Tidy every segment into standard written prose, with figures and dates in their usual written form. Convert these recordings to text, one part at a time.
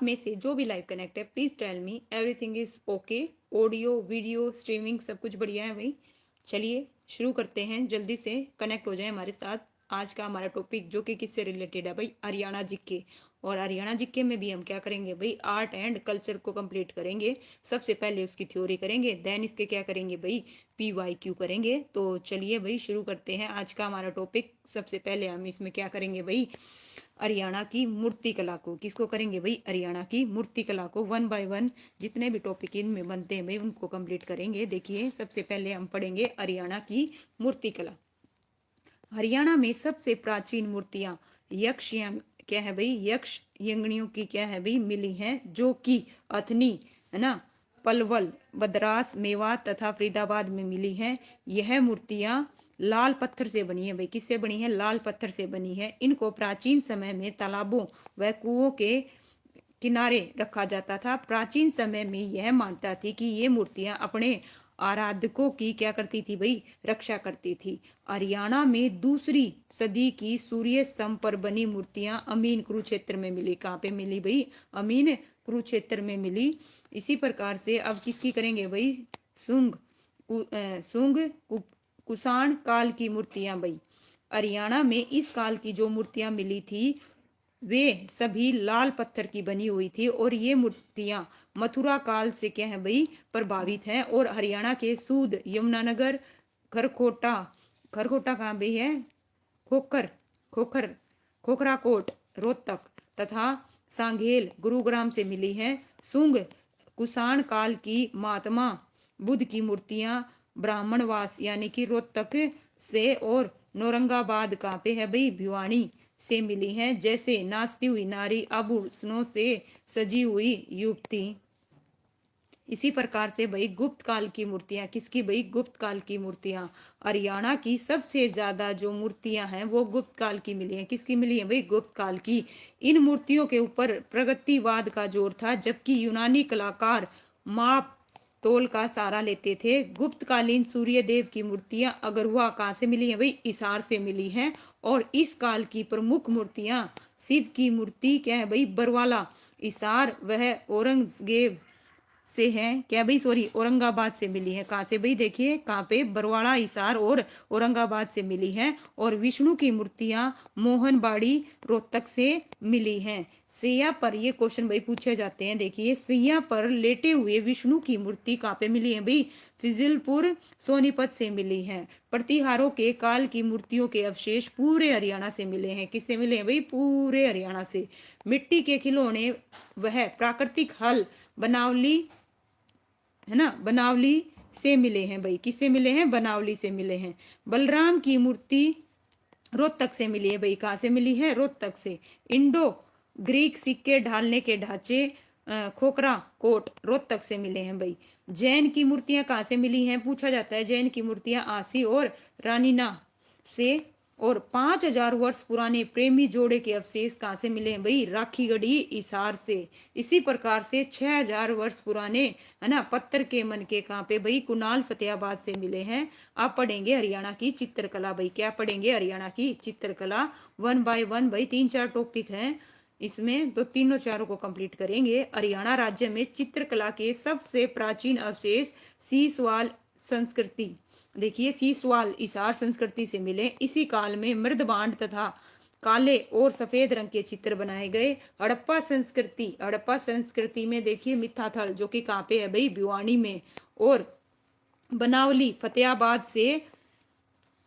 में से जो भी लाइव कनेक्ट है please tell me everything is okay. Audio video streaming सब कुछ बढ़िया है भाई। चलिए शुरू करते हैं, जल्दी से कनेक्ट हो जाए हमारे साथ। आज का हमारा टॉपिक जो कि किससे रिलेटेड है भाई, हरियाणा जीके। और हरियाणा जीके में भी हम क्या करेंगे भाई, आर्ट एंड कल्चर को कंप्लीट करेंगे। सबसे पहले उसकी थ्योरी करेंगे, देन इसके क्या करेंगे भाई, PYQ करेंगे। तो चलिए भाई शुरू करते हैं आज का हमारा टॉपिक। सबसे पहले हम इसमें क्या करेंगे भाई, हरियाणा की मूर्ति कला को, किसको करेंगे भाई, हरियाणा की मूर्ति कला को। वन बाय वन जितने भी टॉपिक इनमें बनते हैं भाई उनको कंप्लीट करेंगे। देखिए सबसे पहले हम पढ़ेंगे हरियाणा की मूर्ति कला। हरियाणा में सबसे प्राचीन मूर्तियां यक्ष क्या है भाई, यक्ष यंगणियों की क्या है भाई मिली हैं, जो कि अथनी है ना, पलवल, बदरास, मेवात तथा फरीदाबाद में मिली हैं। यह मूर्तियां लाल पत्थर से बनी है भाई, किससे बनी है, लाल पत्थर से बनी है। इनको प्राचीन समय में तालाबों व कुओं के किनारे रखा जाता था। प्राचीन समय में यह मानता थी कि ये मूर्तियां अपने आराधकों की क्या करती थी भाई, रक्षा करती थी। हरियाणा में दूसरी सदी की सूर्य स्तंभ पर बनी मूर्तियां अमीन कुरुक्षेत्र में मिली। कहाँ पे मिली भाई, अमीन कुरुक्षेत्र में मिली। इसी प्रकार से अब किसकी करेंगे भाई, सुंग कुषाण काल की मूर्तियां भाई। हरियाणा में इस काल की जो मूर्तियां मिली थी वे सभी लाल पत्थर की बनी हुई थी। और ये मूर्तियां मथुरा काल से क्या है भाई, प्रभावित हैं। और हरियाणा के सूद, यमुनानगर, खरखोटा, खरखोटा कहाँ भी है, खोखर खोखर खोखराकोट, रोहतक तथा सांघेल, गुरुग्राम से मिली हैं। सुंग कुषाण काल की महात्मा बुद्ध की मूर्तियां ब्राह्मणवास यानी कि रोहतक से और नौरंगाबाद कहाँ पे है भाई, भिवानी से मिली हैं। जैसे नाचती हुई नारी, आभूषणों से सजी हुई युवती। इसी प्रकार से भाई गुप्त काल की मूर्तियां, किसकी भाई, गुप्त काल की मूर्तियां। हरियाणा की सबसे ज्यादा जो मूर्तियां हैं वो गुप्त काल की मिली हैं। किसकी मिली है भाई, गुप्त काल की। इन मूर्तियों के ऊपर प्रगतिवाद का जोर था, जबकि यूनानी कलाकार माप तोल का सहारा लेते थे। गुप्तकालीन सूर्य देव की मूर्तियां अगरहुआ कहाँ से मिली है भाई, हिसार से मिली हैं। और इस काल की प्रमुख मूर्तियां, शिव की मूर्ति क्या है भाई, बरवाला, हिसार वह औरंगजेब से है क्या भाई, सॉरी औरंगाबाद से मिली है। कहाँ से भाई, देखिए कहाँ पे, बरवाड़ा, हिसार और औरंगाबाद से मिली है। और विष्णु की मूर्तियां मोहनबाड़ी, रोहतक से मिली हैं। सैया पर ये क्वेश्चन भाई पूछे जाते हैं। देखिए सैया पर लेटे हुए विष्णु की मूर्ति कहाँ पे मिली है भाई, फिजिलपुर, सोनीपत से मिली है। प्रतिहारों के काल की मूर्तियों के अवशेष पूरे हरियाणा से मिले हैं। किससे मिले हैं भाई, पूरे हरियाणा से। मिट्टी के खिलौने वह प्राकृतिक हल बनावली है ना, बनावली से मिले हैं भाई। किससे मिले हैं, बनावली से मिले हैं। बलराम की मूर्ति रोहतक से मिली है भाई, कहाँ से मिली है, रोहतक से। इंडो ग्रीक सिक्के ढालने के ढांचे खोखरा कोट रोहतक से मिले हैं भाई। जैन की मूर्तियां कहाँ से मिली हैं, पूछा जाता है। जैन की मूर्तियां आसी और रानीना से। और 5000 वर्ष पुराने प्रेमी जोड़े के अवशेष कहाँ से मिले हैं भाई, राखीगढ़ी, हिसार से। इसी प्रकार से 6000 वर्ष पुराने है ना पत्थर के मनके कहाँ पे भाई, कुनाल, फतेहाबाद से मिले हैं। आप पढ़ेंगे हरियाणा की चित्रकला भाई, क्या पढ़ेंगे, हरियाणा की चित्रकला। वन बाय वन भाई 3-4 टॉपिक हैं इसमें, तो तीनों चारों को कंप्लीट करेंगे। हरियाणा राज्य में चित्रकला के सबसे प्राचीन अवशेष सीसवाल संस्कृति, देखिए सीसवाल हिसार संस्कृति से मिले। इसी काल में मृदबांड तथा काले और सफेद रंग के चित्र बनाए गए। हड़प्पा संस्कृति, हड़प्पा संस्कृति में देखिए मिथ्याथल जो कि कहाँ पे है भाई, भिवानी में। और बनावली, फतेहाबाद से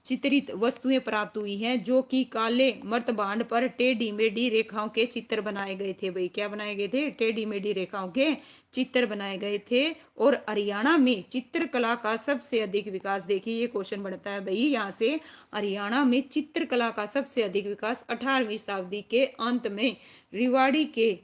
चित्रित वस्तुएं प्राप्त हुई हैं, जो कि काले मर्तबांड पर टेढ़ी मेढ़ी रेखाओं के चित्र बनाए गए थे भाई। क्या बनाए गए थे, टेढ़ी मेढ़ी रेखाओं के चित्र बनाए गए थे। और हरियाणा में चित्रकला का सबसे अधिक विकास, देखिए ये क्वेश्चन बनता है भाई यहाँ से। हरियाणा में चित्रकला का सबसे अधिक विकास 18वीं शताब्दी के अंत में रिवाड़ी के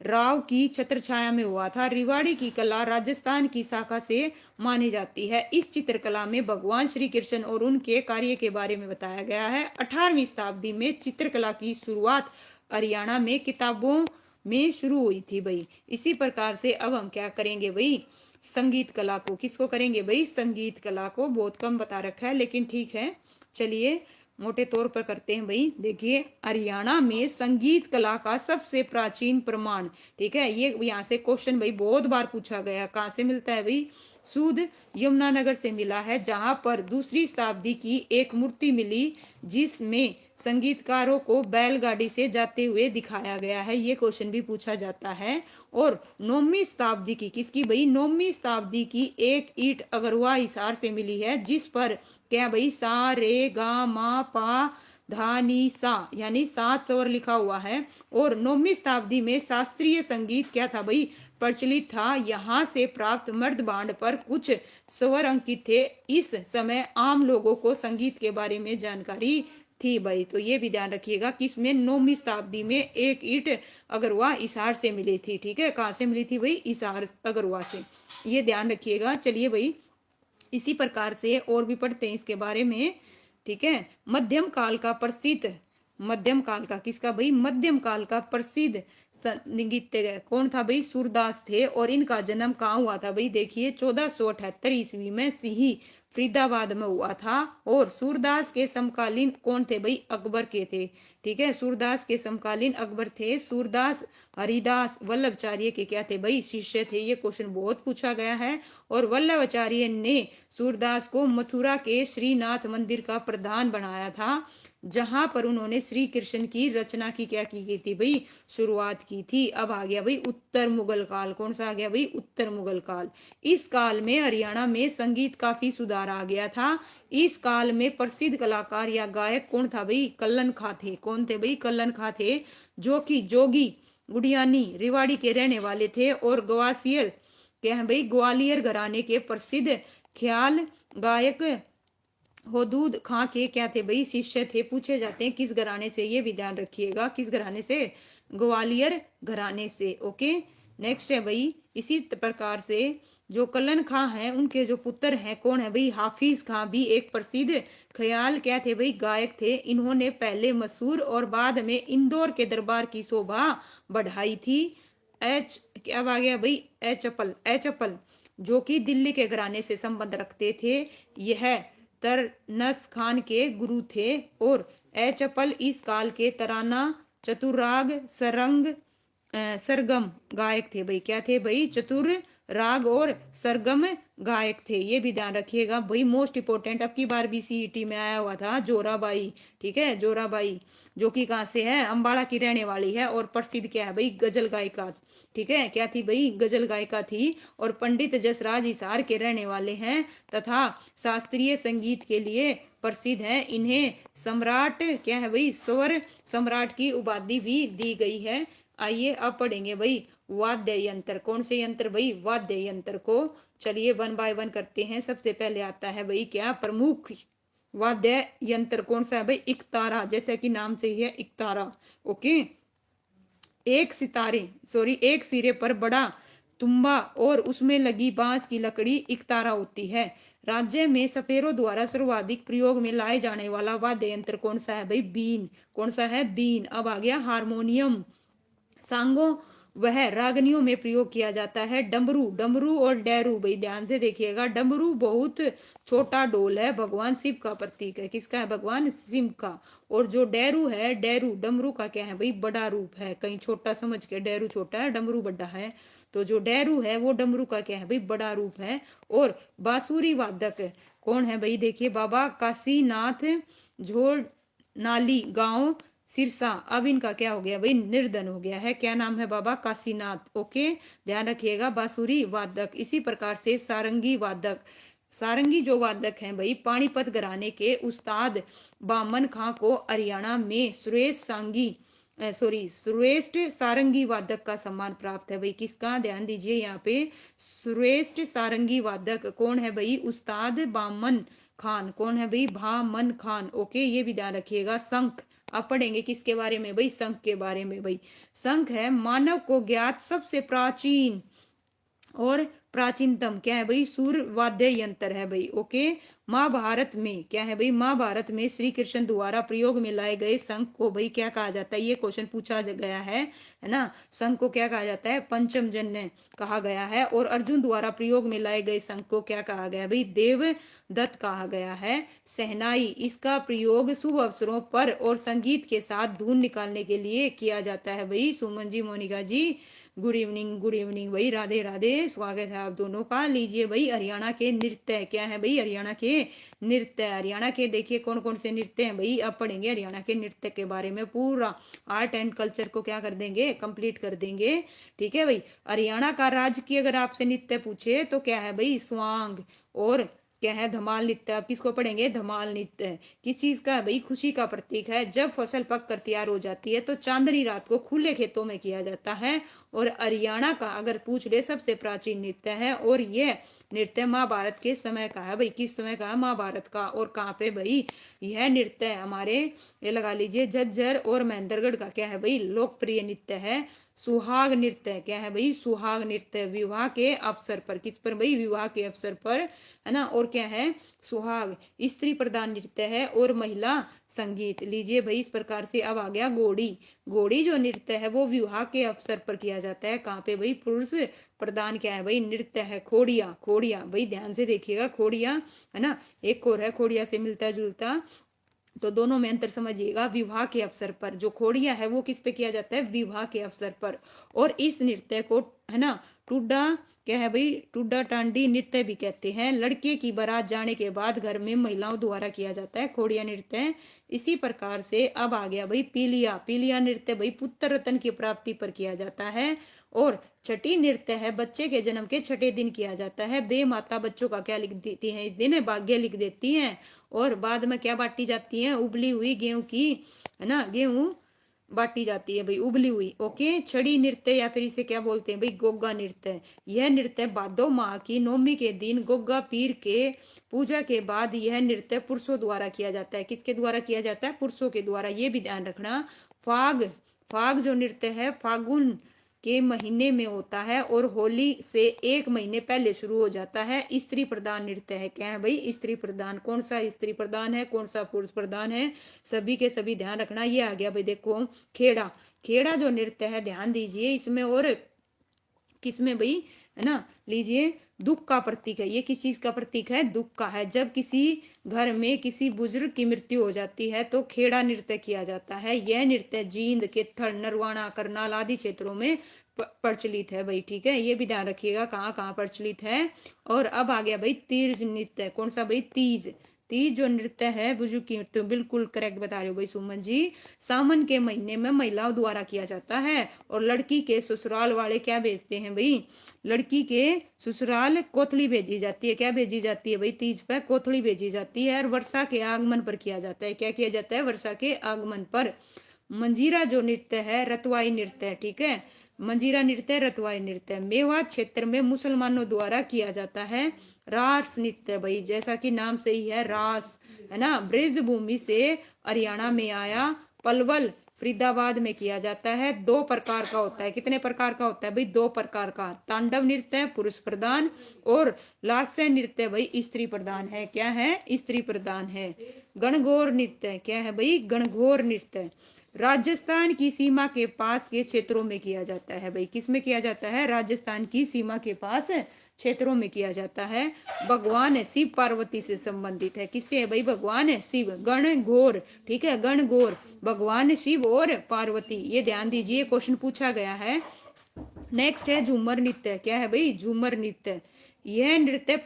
राव की छत्रछाया में हुआ था। रिवाड़ी की कला राजस्थान की शाखा से मानी जाती है। इस चित्रकला में भगवान श्री कृष्ण और उनके कार्य के बारे में बताया गया है। 18वीं शताब्दी में चित्रकला की शुरुआत हरियाणा में किताबों में शुरू हुई थी भाई। इसी प्रकार से अब हम क्या करेंगे भाई, संगीत कला को। किसको करेंगे भाई, संगीत कला को। बहुत कम बता रखा है लेकिन ठीक है, चलिए मोटे तौर पर करते हैं भाई। देखिए, हरियाणा में संगीत कला का सबसे प्राचीन प्रमाण, ठीक है, ये यहाँ से क्वेश्चन भाई बहुत बार पूछा गया। कहाँ से मिलता है भाई? सूद यमुनानगर से मिला है, जहां पर दूसरी शताब्दी की एक मूर्ति मिली जिसमें संगीतकारों को बैलगाड़ी से जाते हुए दिखाया गया है। ये क्वेश्चन भी पूछा जाता है। और 9वीं शताब्दी की, किसकी भाई? 9वीं शताब्दी की एक ईंट अगरवा हिसार से मिली है, जिस पर क्या भाई? सा रे गा मा पा धा नी सा यानी 7 स्वर लिखा हुआ है। और 9वीं शताब्दी में शास्त्रीय संगीत क्या था भाई? प्रचलित था। यहाँ से प्राप्त मर्द बांड पर कुछ स्वर अंकित थे। इस समय आम लोगों को संगीत के बारे में जानकारी थी भाई। तो ये भी ध्यान रखिएगा कि इसमें 9वीं शताब्दी में एक ईंट अगरवा हिसार से मिली थी, ठीक है। कहाँ से मिली थी भाई? हिसार अगरवा से, ये ध्यान रखिएगा। चलिए भाई, इसी प्रकार से और भी पढ़ते हैं इसके बारे में, ठीक है। मध्यम काल का प्रसिद्ध, मध्यम काल का किसका भाई? मध्यम काल का प्रसिद्ध संगीतज्ञ कौन था भाई? सूरदास थे। और इनका जन्म कहाँ हुआ था भाई? देखिए, 1478 ईस्वी में सिही फरीदाबाद में हुआ था। और सूरदास के समकालीन कौन थे भाई? अकबर के थे, ठीक है। सूरदास के समकालीन अकबर थे। सूरदास हरिदास वल्लभाचार्य के क्या थे भाई? शिष्य थे। ये क्वेश्चन बहुत पूछा गया है। और वल्लभाचार्य ने सूरदास को मथुरा के श्रीनाथ मंदिर का प्रधान बनाया था, जहां पर उन्होंने श्री कृष्ण की रचना की क्या की गई थी भाई? शुरुआत की थी। अब आ गया भाई उत्तर मुगल काल। कौन सा आ गया भाई? उत्तर मुगल काल। इस काल में हरियाणा में संगीत काफी सुधार आ गया था। इस काल में प्रसिद्ध कलाकार या गायक कौन था भाई? कल्लन खां थे। कौन थे भाई? कल्लन खां थे, जो कि जोगी गुडियानी रेवाड़ी के रहने वाले थे। और ग्वालियर क्या है भाई? ग्वालियर घराने के प्रसिद्ध ख्याल गायक हुदूद खां के क्या थे भाई? शिष्य थे। पूछे जाते हैं किस घराने से, ये भी ध्यान रखिएगा। किस घराने से? ग्वालियर घराने से। ओके, नेक्स्ट है भाई, इसी प्रकार से जो कल्लन खां हैं उनके जो पुत्र हैं कौन है भाई? हाफिज खां भी एक प्रसिद्ध ख्याल क्या थे भाई? गायक थे। इन्होंने पहले मसूर और बाद में इंदौर के दरबार की शोभा बढ़ाई थी। एच क्या आ गया भाई? एचपल जो कि दिल्ली के घराने से संबंध रखते थे। यह तरनस खान के गुरु थे। और एचपल इस काल के तराना, चतुराग, सरगम गायक थे भाई। क्या थे भाई? चतुर राग और सरगम गायक थे। ये भी ध्यान रखिएगा भाई। मोस्ट इंपोर्टेंट, अब की बार भी सीईटी में आया हुआ था जोराबाई, ठीक है। जोराबाई जो कि कहाँ से है? अंबाला की रहने वाली है। और प्रसिद्ध क्या है भाई? गजल गायिका, ठीक है। क्या थी भाई? गजल गायिका थी। और पंडित जसराज हिसार के रहने वाले हैं तथा शास्त्रीय संगीत के लिए प्रसिद्ध है। इन्हें सम्राट क्या है भाई? स्वर सम्राट की उपाधि भी दी गई है। आइए अब पढ़ेंगे भाई वाद्य यंत्र। कौन से यंत्र भाई? वाद्य यंत्र को। चलिए 1 बाय 1 करते हैं। सबसे पहले आता है भाई क्या? प्रमुख वाद्य यंत्र कौन सा है भाई? इकतारा, जैसे कि नाम से ही है इकतारा। ओके, एक सिरे पर बड़ा तुम्बा और उसमें लगी बांस की लकड़ी इकतारा होती है। राज्य में सपेरों द्वारा सर्वाधिक प्रयोग में लाए जाने वाला वाद्य यंत्र कौन सा है भाई? बीन। कौन सा है? बीन। अब आ गया हारमोनियम। सांगों वह रागनियों में प्रयोग किया जाता है। डमरू और डैरू भाई ध्यान से देखिएगा। डमरू बहुत छोटा डोल है, भगवान शिव का प्रतीक है। किसका है? भगवान शिव का। और जो डैरू है, डमरू का क्या है भाई? बड़ा रूप है। कहीं छोटा समझ के, डैरू छोटा है, डमरू बड़ा है। तो जो डैरू है वो डमरू का क्या है भाई? बड़ा रूप है। और बांसुरी वादक कौन है भाई? देखिए, बाबा काशीनाथ झोड़ नाली गांव सिरसा। अब इनका क्या हो गया भाई? निर्धन हो गया है। क्या नाम है? बाबा काशीनाथ। ओके, ध्यान रखिएगा। बांसुरी वादक। इसी प्रकार से सारंगी वादक। सारंगी जो वादक हैं भाई, पानीपत घराने के उस्ताद बामन खां को हरियाणा में श्रेष्ठ सारंगी वादक का सम्मान प्राप्त है भाई। किसका? ध्यान दीजिए यहाँ पे, श्रेष्ठ सारंगी वादक कौन है भाई? उस्ताद बामन खान। कौन है भाई? बामन खान। ओके, ये भी ध्यान रखिएगा। शंख, अब पढ़ेंगे किसके बारे में भाई? शंख के बारे में भाई। शंख है मानव को ज्ञात सबसे प्राचीन और प्राचीनतम क्या है भाई, सूर वाद्य यंत्र है भाई। ओके, महाभारत में क्या है भाई, महाभारत में श्री कृष्ण द्वारा प्रयोग में लाए गए शंख को भाई क्या कहा जाता है, ये क्वेश्चन पूछा गया है ना। शंख को क्या कहा जाता है, पंचम जन्य कहा गया है। और अर्जुन द्वारा प्रयोग में लाए गए शंख को क्या कहा गया भाई, देव दत्त कहा गया है। शहनाई, इसका प्रयोग शुभ अवसरों पर और संगीत के साथ धुन निकालने के लिए किया जाता है भाई। सुमन जी, मोनिका जी, गुड इवनिंग, गुड इवनिंग भाई, राधे राधे, स्वागत है आप दोनों का। लीजिए भाई, हरियाणा के नृत्य क्या है भाई, हरियाणा के नृत्य, हरियाणा के देखिए कौन कौन से नृत्य हैं भाई। अब पढ़ेंगे हरियाणा के नृत्य के बारे में, पूरा आर्ट एंड कल्चर को क्या कर देंगे, कंप्लीट कर देंगे। ठीक है भाई, हरियाणा का राज्य की अगर आपसे नृत्य पूछे तो क्या है भाई, स्वांग और क्या है, धमाल नृत्य। आप किसको पढ़ेंगे, धमाल नृत्य। किस चीज का है भाई, खुशी का प्रतीक है। जब फसल पक कर तैयार हो जाती है तो चांदनी रात को खुले खेतों में किया जाता है। और हरियाणा का अगर पूछ ले सबसे प्राचीन नृत्य है, और ये नृत्य महाभारत के समय का है भाई। किस समय का है, महाभारत का। और कहाँ पे भाई, यह नृत्य हमारे, ये लगा लीजिए, झज्जर और महेंद्रगढ़ का क्या है भाई, लोकप्रिय नृत्य है। सुहाग नृत्य क्या है भाई, सुहाग नृत्य विवाह के अवसर पर, किस पर भाई, विवाह के अवसर पर, है ना। और क्या है, सुहाग स्त्री प्रधान नृत्य है और महिला संगीत। लीजिए भाई, इस प्रकार से अब आ गया घोड़ी। घोड़ी जो नृत्य है वो विवाह के अवसर पर किया जाता है। कहाँ पे भाई, पुरुष प्रधान क्या है भाई, नृत्य है। खोड़िया, खोड़िया भाई ध्यान से देखिएगा, खोड़िया है ना, एक और है खोड़िया से मिलता जुलता, तो दोनों में अंतर समझिएगा। विवाह के अवसर पर जो खोड़िया है वो किस पे किया जाता है, विवाह के अवसर पर। और इस नृत्य को है ना टुड्डा क्या है भाई, टुड्डा टांडी नृत्य भी कहते हैं। लड़के की बारात जाने के बाद घर में महिलाओं द्वारा किया जाता है खोड़िया नृत्य। इसी प्रकार से अब आ गया भाई पीलिया। पीलिया नृत्य भाई पुत्र रत्न की प्राप्ति पर किया जाता है। और छठी नृत्य है बच्चे के जन्म के छठे दिन किया जाता है। बे माता बच्चों का क्या लिख देती है इस दिन, भाग्य लिख देती हैं। और बाद में क्या बांटी जाती है, उबली हुई गेहूं की, है ना, गेहूं बांटी जाती है भाई, उबली हुई। ओके, छड़ी नृत्य या फिर इसे क्या बोलते हैं भाई, गोगा नृत्य। यह नृत्य भादो माह की नौमी के दिन गोगा पीर के पूजा के बाद यह नृत्य पुरुषों द्वारा किया जाता है। किसके द्वारा किया जाता है, पुरुषों के द्वारा। ये भी ध्यान रखना। फाग, फाग जो नृत्य है फागुन के महीने में होता है और होली से एक महीने पहले शुरू हो जाता है। स्त्री प्रधान नृत्य है। क्या है भाई, स्त्री प्रधान। कौन सा स्त्री प्रधान है, कौन सा पुरुष प्रधान है, सभी के सभी ध्यान रखना। ये आ गया भाई देखो खेड़ा। खेड़ा जो नृत्य है ध्यान दीजिए इसमें, और किसमें भाई, है ना, लीजिए दुख का प्रतीक है। ये किस चीज का प्रतीक है, दुख का है। जब किसी घर में किसी बुजुर्ग की मृत्यु हो जाती है तो खेड़ा नृत्य किया जाता है। यह नृत्य जींद, केथड़, नरवाना, करनाल आदि क्षेत्रों में प्रचलित है भाई। ठीक है, ये भी ध्यान रखिएगा कहाँ कहाँ प्रचलित है। और अब आ गया भाई तीज नृत्य। कौन सा भाई, तीज। तीज जो नृत्य है बुजुर्ग की मृत्यु, बिल्कुल करेक्ट बता रहे हो भाई सुमन जी। सावन के महीने में महिलाओं द्वारा किया जाता है। और लड़की के ससुराल वाले क्या भेजते हैं भाई, लड़की के ससुराल कोथली भेजी जाती है। क्या भेजी जाती है भाई, तीज पर कोथली भेजी जाती है। और वर्षा के आगमन पर किया जाता है। क्या किया जाता है, वर्षा के आगमन पर। मंजीरा जो नृत्य है रतवाई नृत्य है। ठीक है, मंजीरा नृत्य, रतवाई नृत्य मेवात क्षेत्र में मुसलमानों द्वारा किया जाता है। रास नृत्य भाई, जैसा कि नाम से ही है रास, है ना, ब्रज भूमि से हरियाणा में आया। पलवल फरीदाबाद में किया जाता है। 2 प्रकार का होता है। कितने प्रकार का होता है भाई, 2 प्रकार का। तांडव नृत्य पुरुष प्रधान और लास्य नृत्य भाई स्त्री प्रधान है। क्या है, स्त्री प्रधान है। गणगौर नृत्य क्या है भाई, गणगौर नृत्य राजस्थान की सीमा के पास के क्षेत्रों में किया जाता है भाई। किस में किया जाता है, राजस्थान की सीमा के पास क्षेत्रों में किया जाता है। भगवान शिव पार्वती से संबंधित है। किससे है भाई, भगवान शिव। गण घोर, ठीक है, गण घोर भगवान शिव और पार्वती। ये ध्यान दीजिए, क्वेश्चन पूछा गया है। नेक्स्ट है झूमर नृत्य। क्या है भाई, झूमर नृत्य। यह नृत्य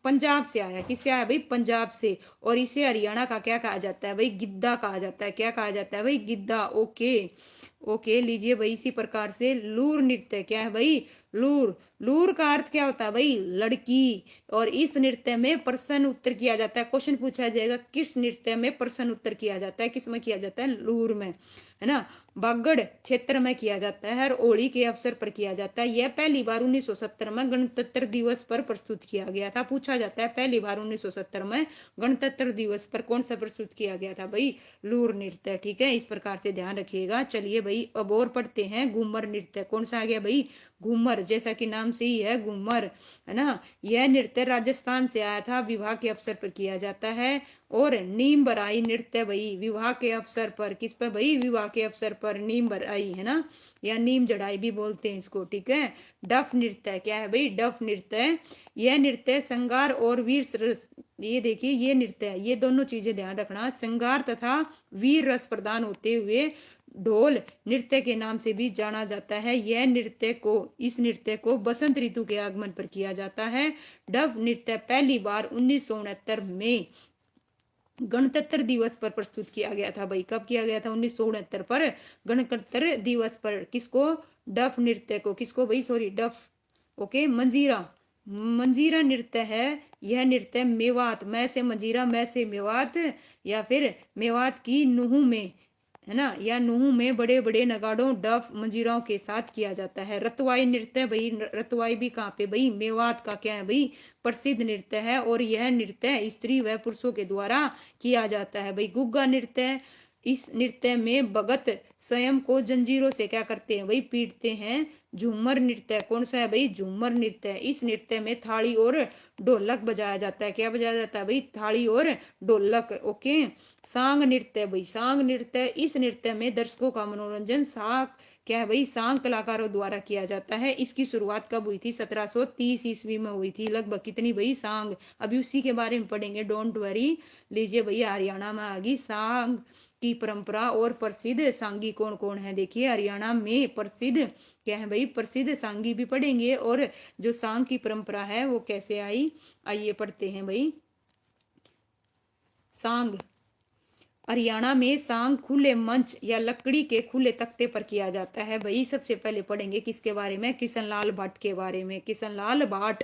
पंजाब से आया। किससे आया भाई, पंजाब से। और इसे हरियाणा का क्या कहा जाता है भाई, गिद्दा कहा जाता है। क्या कहा जाता है भाई, गिद्दा। ओके ओके, लीजिए भाई इसी प्रकार से लूर नृत्य। क्या है भाई, लूर। लूर का अर्थ क्या होता है भाई, लड़की। और इस नृत्य में प्रश्न उत्तर किया जाता है। क्वेश्चन पूछा जाएगा किस नृत्य में प्रश्न उत्तर किया जाता है, किस में किया जाता है, लूर में। है ना, बागड़ क्षेत्र में किया जाता है और होली के अवसर पर किया जाता है। यह पहली बार 1970 में गणतंत्र दिवस पर प्रस्तुत किया गया था। पूछा जाता है पहली बार 1970 में गणतंत्र दिवस पर कौन सा प्रस्तुत किया गया था भाई, लूर नृत्य। ठीक है, इस प्रकार से ध्यान रखिएगा। चलिए भाई अब और पढ़ते हैं। घूमर नृत्य कौन सा आ गया भाई, घूमर, जैसा कि नाम से ही है घूमर, है ना। यह नृत्य राजस्थान से आया था, विवाह के अवसर पर किया जाता है। और नीम बराई नृत्य भाई विवाह के अवसर पर, किस पर भाई, विवाह के अवसर पर नीम बराई, है ना, या नीम जड़ाई भी बोलते हैं इसको। ठीक है, डफ नृत्य क्या है भाई, डफ नृत्य। यह नृत्य श्रृंगार और वीर, ये देखिए ये नृत्य, ये दोनों चीजें ध्यान रखना, श्रृंगार तथा वीर रस प्रदान होते हुए ढोल नृत्य के नाम से भी जाना जाता है। इस नृत्य को बसंत ऋतु के आगमन पर किया जाता है। डफ नृत्य पहली बार 1969 में गणतंत्र दिवस पर प्रस्तुत किया गया था भाई। कब किया गया था, 1969 पर गणतंत्र दिवस पर। किसको, डफ नृत्य को, किसको भाई, सॉरी डफ, ओके, मंजीरा, मंजीरा नृत्य है। यह नृत्य मेवात, मैं से मंजीरा, मैं से मेवात, या फिर मेवात की नुहू में, है ना, या नुहू में बड़े बड़े नगाड़ों, डफ, मंजीराओं के साथ किया जाता है। रतवाई नृत्य भाई, रतवाई भी कहाँ पे भाई, मेवात का क्या है भाई, प्रसिद्ध नृत्य है। और यह नृत्य स्त्री व पुरुषों के द्वारा किया जाता है भाई। गुग्गा नृत्य, इस नृत्य में भगत स्वयं को जंजीरों से क्या करते हैं भाई, पीटते हैं। झूमर नृत्य कौन सा है भाई, झूमर नृत्य। इस नृत्य में थाली और ढोलक बजाया जाता है। क्या बजाया जाता है भाई, थाली और ढोलक। ओके, सांग नृत्य भाई, सांग नृत्य, इस नृत्य में दर्शकों का मनोरंजन क्या है भाई, सांग कलाकारों द्वारा किया जाता है। इसकी शुरुआत कब हुई थी, 1730 ईस्वी में हुई थी लगभग। कितनी भाई, सांग, अभी उसी के बारे में पढ़ेंगे, डोंट वरी। लीजिए भैया, हरियाणा में आ गई सांग की परंपरा। और प्रसिद्ध सांगी कौन कौन है, देखिए हरियाणा में प्रसिद्ध क्या है भाई, प्रसिद्ध सांगी भी पढ़ेंगे। और जो सांग की परंपरा है वो कैसे आई, आइए पढ़ते हैं भाई। सांग, हरियाणा में सांग खुले मंच या लकड़ी के खुले तख्ते पर किया जाता है भाई। सबसे पहले पढ़ेंगे किसके बारे में, किशनलाल भट्ट के बारे में। किशनलाल भट्ट,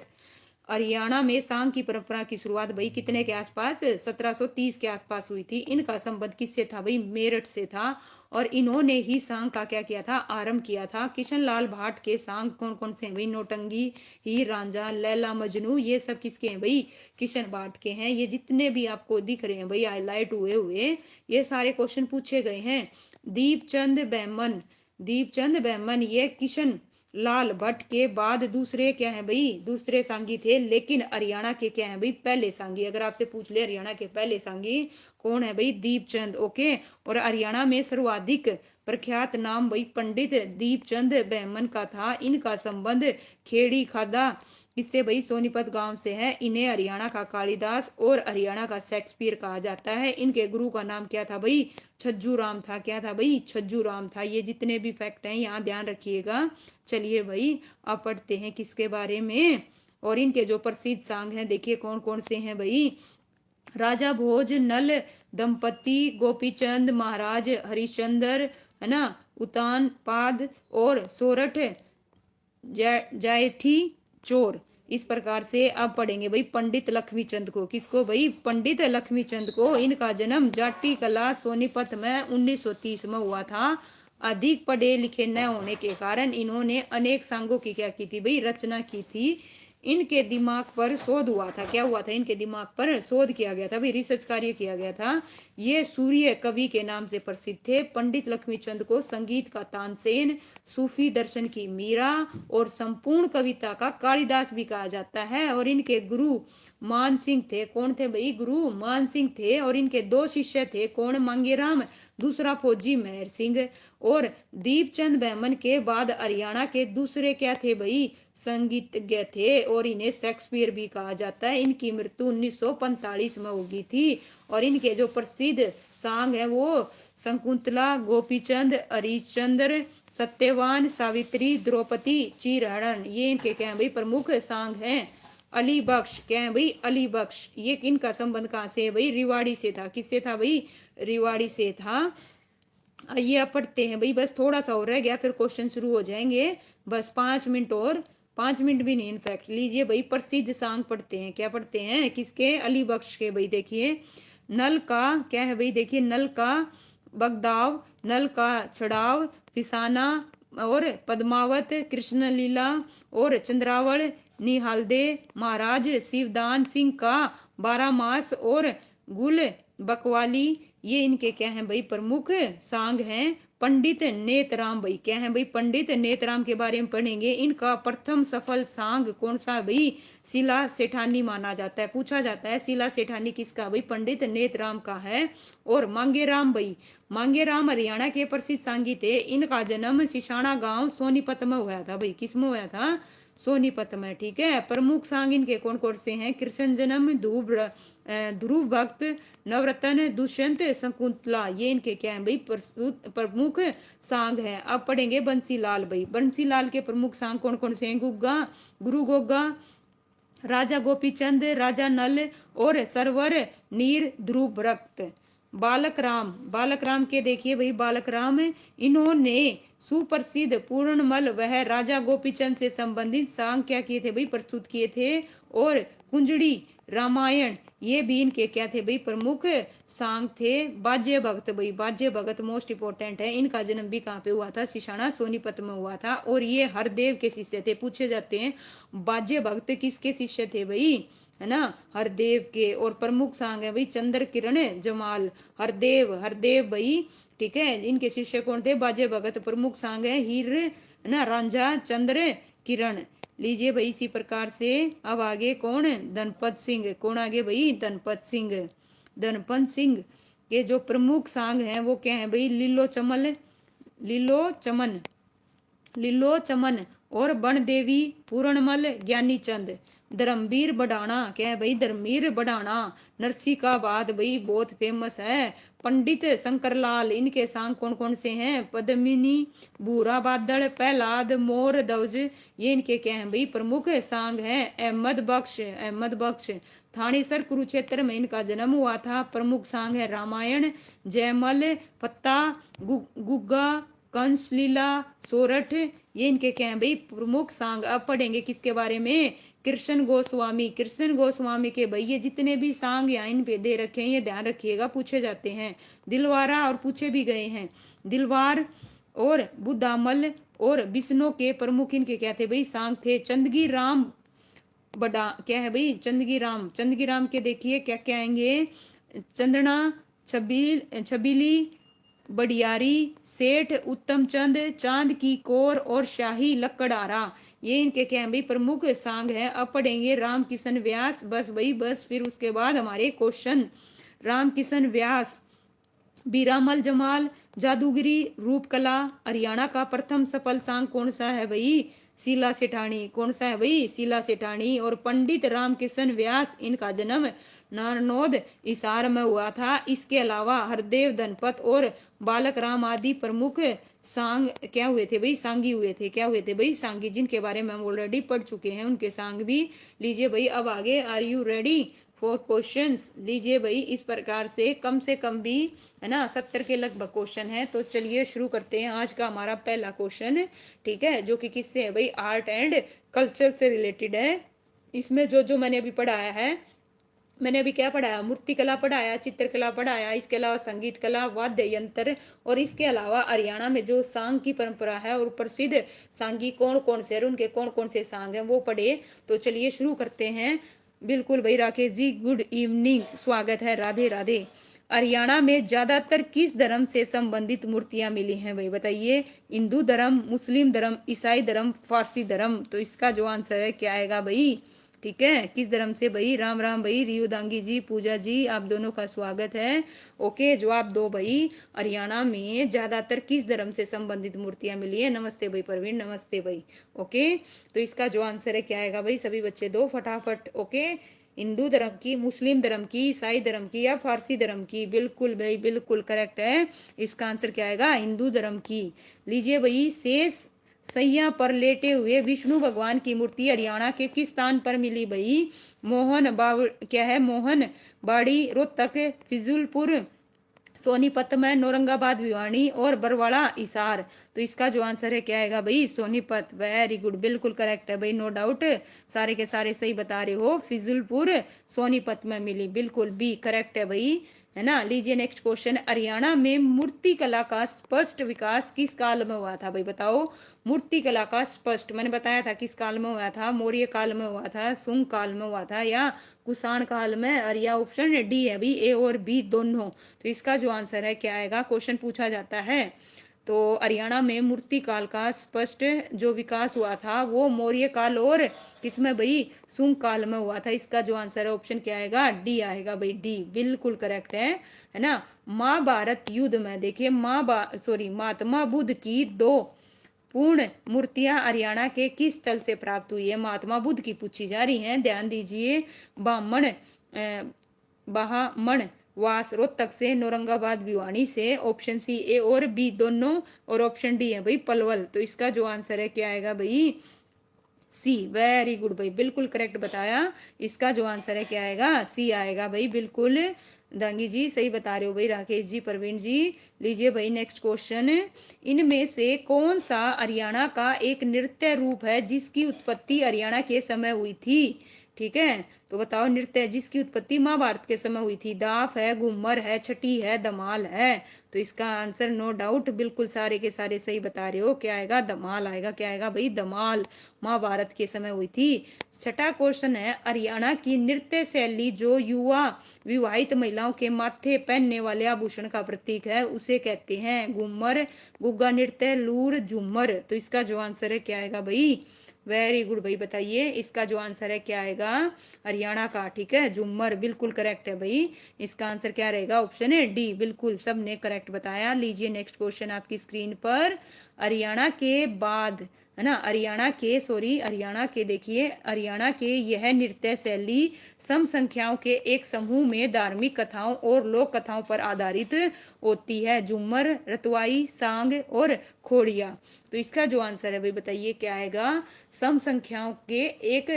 हरियाणा में सांग की परंपरा की शुरुआत भाई कितने के आसपास, 1730 के आसपास हुई थी। इनका संबंध किससे था भाई, मेरठ से था। और इन्होंने ही सांग का क्या किया था, आरंभ किया था। किशनलाल भाट के सांग कौन कौन से हैं भाई, नौटंगी, हीर रांझा, लैला मजनू, ये सब किसके हैं भाई, किशन भाट के हैं। ये जितने भी आपको दिख रहे हैं भाई हाईलाइट हुए ये सारे क्वेश्चन पूछे गए हैं। दीपचंद बैमन, दीपचंद बैमन ये किशन लाल भट्ट के बाद दूसरे क्या है भाई, दूसरे सांगी थे। लेकिन हरियाणा के क्या है भाई, पहले सांगी। अगर आपसे पूछ ले हरियाणा के पहले सांगी कौन है भाई, दीपचंद। ओके, और हरियाणा में सर्वाधिक प्रख्यात नाम भाई पंडित दीपचंद बैमन का था। इनका संबंध खेड़ी खादा इससे भाई सोनीपत गांव से है। इन्हें हरियाणा का कालिदास और हरियाणा का शेक्सपियर कहा जाता है। इनके गुरु का नाम क्या था भाई, छज्जू राम था। क्या था भाई, छज्जू राम था। ये जितने भी फैक्ट हैं यहाँ ध्यान रखिएगा। चलिए भाई अब पढ़ते हैं किसके बारे में, और इनके जो प्रसिद्ध सांग हैं देखिए कौन कौन से हैं भाई। राजा भोज, नल दंपति, गोपीचंद महाराज, हरिश्चंद्र, है ना, उतान पाद और सोरठ जायठी चोर। इस प्रकार से अब पढ़ेंगे भाई पंडित लक्ष्मीचंद को। किसको भाई, पंडित लक्ष्मीचंद को। इनका जन्म जाटी कला सोनीपत में 1930 में हुआ था। अधिक पढ़े लिखे न होने के कारण इन्होंने अनेक सांगों की क्या की थी भाई, रचना की थी। इनके दिमाग पर शोध हुआ था। क्या हुआ था, इनके दिमाग पर शोध किया गया था भाई, रिसर्च कार्य किया गया था। ये सूर्य कवि के नाम से प्रसिद्ध थे। पंडित लक्ष्मीचंद को संगीत का तानसेन, सूफी दर्शन की मीरा और संपूर्ण कविता का कालिदास भी कहा जाता है। और इनके गुरु मान सिंह थे। कौन थे भाई, गुरु मान सिंह थे। और इनके दो शिष्य थे, कौन, मांगेराम, दूसरा फौजी मेहर सिंह। और दीपचंद बैमन के बाद हरियाणा के दूसरे क्या थे भाई, संगीतज्ञ थे। और इन्हें शेक्सपियर भी कहा जाता है। इनकी मृत्यु 1945 में होगी थी। और इनके जो प्रसिद्ध सांग है वो शकुंतला, गोपीचंद, हरिश्चंद्र, सत्यवान, सावित्री, द्रौपदी, चीरहरण, ये इनके क्या है भाई प्रमुख सांग हैं। अली बख्श, क्या है भाई, अली बख्श, ये इनका संबंध कहाँ से है भाई, रिवाड़ी से था। किससे था भाई, रिवाड़ी से था। ये अब पढ़ते हैं भाई, बस थोड़ा सा और रह गया फिर क्वेश्चन शुरू हो जाएंगे। बस 5 मिनट और, 5 मिनट भी नहीं इनफैक्ट। लीजिए भाई प्रसिद्ध सांग पढ़ते हैं। क्या पढ़ते हैं, किसके, अली बख्श के भाई। देखिए नल का क्या है भाई, देखिए नल का बगदाव, नल का छड़ाव, फिसाना और पद्मावत, कृष्ण लीला और चंद्रावल, निहालदे महाराज, शिवदान सिंह का बारामास और गुल बकवाली, ये इनके क्या हैं भाई प्रमुख सांग हैं। पंडित नेतराम भाई क्या है भाई, पंडित नेतराम के बारे में पढ़ेंगे। इनका प्रथम सफल सांग कौन सा भाई, शिला सेठानी माना जाता है, पूछा जाता है शिला सेठानी किसका भाई, पंडित नेतराम का है। और मांगेराम भाई, मांगेराम हरियाणा के प्रसिद्ध सांगी थे। इनका जन्म सिसाना गांव सोनीपत में हुआ था भाई, किसमें हुआ था, सोनीपत में, ठीक है। प्रमुख सांग इनके कौन कौन से हैं, कृष्ण जन्म, ध्रुव भक्त, नवरत्न, दुष्यंत, शकुंतला, ये इनके क्या है भाई प्रमुख सांग हैं। अब पढ़ेंगे बंसीलाल भाई, बंसीलाल के प्रमुख सांग कौन कौन से हैं, गुग्गा, गुरु गोगा, राजा गोपीचंद, राजा नल और सरवर नीर, ध्रुव भक्त। बालक राम, बालक राम के देखिए भाई, बालक राम इन्होंने सुप्रसिद्ध पूर्णमल वह राजा गोपीचंद से संबंधित सांग क्या किए थे भाई, प्रस्तुत किए थे। और कुंजड़ी, रामायण, ये भी इनके क्या थे भाई प्रमुख सांग थे। बाज्य भगत भाई, बाज्य भगत मोस्ट इंपोर्टेंट है। इनका जन्म भी कहाँ पे हुआ था, सिसाना सोनीपत में हुआ था। और ये हरदेव के शिष्य थे, पूछे जाते हैं बाज्य भगत किसके शिष्य थे भाई, है ना, हरदेव के। और प्रमुख सांग है भाई चंद्र किरण जमाल, हरदेव, हरदेव भाई, ठीक है। इनके शिष्य कौन थे, बाजे भगत। प्रमुख सांग है हीर, है ना, रांझा, चंद्र किरण। लीजिए भाई इसी प्रकार से। अब आगे कौन, धनपत सिंह, कौन आगे भाई, धनपत सिंह। धनपत सिंह के जो प्रमुख सांग हैं वो क्या है भाई, लीलो चमन, लीलो चमन, लीलो चमन और बन देवी, पूरणमल, ज्ञानी चंद। धर्मवीर बढ़ाना क्या है भाई, धर्मवीर बढ़ाना, नरसी का बाद भाई बहुत फेमस है। पंडित शंकरलाल, इनके सांग कौन कौन से हैं, पद्मिनी, बूरा बादल, प्रहलाद, मोर ध्वज, ये इनके क्या हैं भाई प्रमुख सांग हैं। अहमद बख्श, अहमद बख्श थानेसर कुरुक्षेत्र में इनका जन्म हुआ था। प्रमुख सांग है रामायण, जयमल, फत्ता, गुग्गा, कंस लीला, सोरठ, ये इनके क्या हैं भाई प्रमुख सांग। अब पढ़ेंगे किसके बारे में, कृष्ण गोस्वामी। कृष्ण गोस्वामी के भाई ये जितने भी सांग यहाँ इन पे दे रखे हैं ये ध्यान रखिएगा, पूछे जाते हैं। दिलवारा और पूछे भी गए हैं। दिलवार और बुद्धामल और विष्णु के प्रमुख इनके क्या थे भाई सांग थे। चंदगी राम बड़ा क्या है भाई, चंदगी राम, चंदगी राम के देखिए क्या क्या आएंगे, चंदना, छबीली, बडियारी, सेठ उत्तम चंद, चांद की कोर और शाही लकड़ारा, ये इनके क्या है भाई प्रमुख सांग है। अब पढ़ेंगे राम किशन व्यास, बस भाई बस, फिर उसके बाद हमारे क्वेश्चन। राम किशन व्यास, बीरामल जमाल, जादूगिरी, रूपकला। हरियाणा का प्रथम सफल सांग कौन सा है भाई, शीला सेठानी, कौन सा है भाई, शीला सेठानी। और पंडित रामकिशन व्यास, इनका जन्म नारनौद हिसार में हुआ था। इसके अलावा हरदेव, धनपत और बालक राम आदि प्रमुख सांग क्या हुए थे भाई, सांगी हुए थे, क्या हुए थे भाई, सांगी, जिनके बारे में हम ऑलरेडी पढ़ चुके हैं, उनके सांग भी लीजिए भाई। अब आगे, are you ready for questions, लीजिए भाई इस प्रकार से कम भी, है ना, 70 के लगभग क्वेश्चन है। तो चलिए शुरू करते हैं आज का हमारा पहला क्वेश्चन, ठीक है, जो कि किससे है भाई, आर्ट एंड कल्चर से रिलेटेड है। इसमें जो जो मैंने अभी पढ़ाया है, मैंने अभी क्या पढ़ाया, मूर्तिकला पढ़ाया, चित्रकला पढ़ाया, इसके अलावा संगीत कला, वाद्य यंत्र, और इसके अलावा हरियाणा में जो सांग की परंपरा है और प्रसिद्ध सांगी कौन कौन से और उनके कौन कौन से सांग हैं वो पढ़े। तो चलिए शुरू करते हैं। बिल्कुल भाई राकेश जी, गुड इवनिंग, स्वागत है, राधे राधे। हरियाणा में ज्यादातर किस धर्म से संबंधित मूर्तियां मिली हैं भाई, बताइए। हिंदू धर्म, मुस्लिम धर्म, ईसाई धर्म, फारसी धर्म। तो इसका जो आंसर है क्या आएगा भाई, ठीक है, किस धर्म से भाई, राम राम भाई, रियू दांगी जी, पूजा जी, आप दोनों का स्वागत है। ओके, जवाब दो भाई, हरियाणा में ज्यादातर किस धर्म से संबंधित मूर्तियां मिली है। नमस्ते भाई प्रवीण, नमस्ते भाई। ओके, तो इसका जो आंसर है क्या आएगा भाई, सभी बच्चे दो फटाफट। ओके, हिंदू धर्म की, मुस्लिम धर्म की, ईसाई धर्म की या फारसी धर्म की। बिल्कुल भाई बिल्कुल करेक्ट है, इसका आंसर क्या आएगा, हिंदू धर्म की। लीजिए भाई, शेष सैया पर लेटे हुए विष्णु भगवान की मूर्ति हरियाणा के किस स्थान पर मिली भाई, क्या है, मोहन बाड़ी, रोहतक, फिजूलपुर, सोनीपत में, औरंगाबाद भिवानी और बरवाड़ा हिसार। तो इसका जो आंसर है क्या आएगा भाई, सोनीपत। वेरी गुड, बिल्कुल करेक्ट है भाई, नो डाउट, सारे के सारे सही बता रहे हो। फिजूलपुर सोनीपत में मिली, बिल्कुल बी करेक्ट है भाई। है ना। लीजिए नेक्स्ट क्वेश्चन, हरियाणा में मूर्ति कला का स्पष्ट विकास किस काल में हुआ था भाई बताओ। मूर्ति कला का स्पष्ट मैंने बताया था किस काल में हुआ था, मौर्य काल में हुआ था, शुंग काल में हुआ था या कुषाण काल में। और या ऑप्शन डी है भाई, ए और बी दोनों। तो इसका जो आंसर है क्या आएगा, क्वेश्चन पूछा जाता है तो हरियाणा में मूर्ति काल का स्पष्ट जो विकास हुआ था वो मौर्य काल और किसमें भाई, शुंग काल में हुआ था। इसका जो आंसर है ऑप्शन क्या आएगा, डी आएगा भाई, डी बिल्कुल करेक्ट है ना। महाभारत युद्ध में देखिए महात्मा बुद्ध की 2 पूर्ण मूर्तियां हरियाणा के किस स्थल से प्राप्त हुई है। महात्मा बुद्ध की पूछी जा रही है, ध्यान दीजिए। बाहमण वास रोहतक से, नौरंगाबाद भिवानी से, ऑप्शन सी ए और बी दोनों, और ऑप्शन डी है भाई पलवल। तो इसका जो आंसर है क्या आएगा भाई, सी। वेरी गुड भाई, बिल्कुल करेक्ट बताया। इसका जो आंसर है क्या आएगा, सी आएगा भाई, बिल्कुल दांगी जी सही बता रहे हो भाई, राकेश जी, प्रवीण जी। लीजिए भाई नेक्स्ट क्वेश्चन, इनमें से कौन सा हरियाणा का एक नृत्य रूप है जिसकी उत्पत्ति हरियाणा के समय हुई थी। ठीक है, तो बताओ नृत्य जिसकी उत्पत्ति महाभारत के समय हुई थी। दाफ है, घूमर है, छठी है, धमाल है। तो इसका आंसर नो डाउट बिल्कुल सारे के सारे सही बता रहे हो, क्या आएगा, धमाल आएगा। क्या आएगा भाई, धमाल महाभारत के समय हुई थी। छठा क्वेश्चन है, हरियाणा की नृत्य शैली जो युवा विवाहित महिलाओं के माथे पहनने वाले आभूषण का प्रतीक है उसे कहते हैं। घूमर, गुग्गा नृत्य, लूर, झूमर। तो इसका जो आंसर है क्या आएगा भाई, वेरी गुड भाई, बताइए इसका जो आंसर है क्या आएगा, हरियाणा का। ठीक है, झूमर बिल्कुल करेक्ट है भाई। इसका आंसर क्या रहेगा, ऑप्शन है डी, बिल्कुल सबने करेक्ट बताया। लीजिए नेक्स्ट क्वेश्चन आपकी स्क्रीन पर, हरियाणा के बाद है ना, हरियाणा के देखिए, हरियाणा के यह नृत्य शैली सम संख्याओं के एक समूह में धार्मिक कथाओं और लोक कथाओं पर आधारित होती है। झूमर, रतवाई, सांग और खोड़िया। तो इसका जो आंसर है भाई बताइए क्या आएगा, सम संख्याओं के एक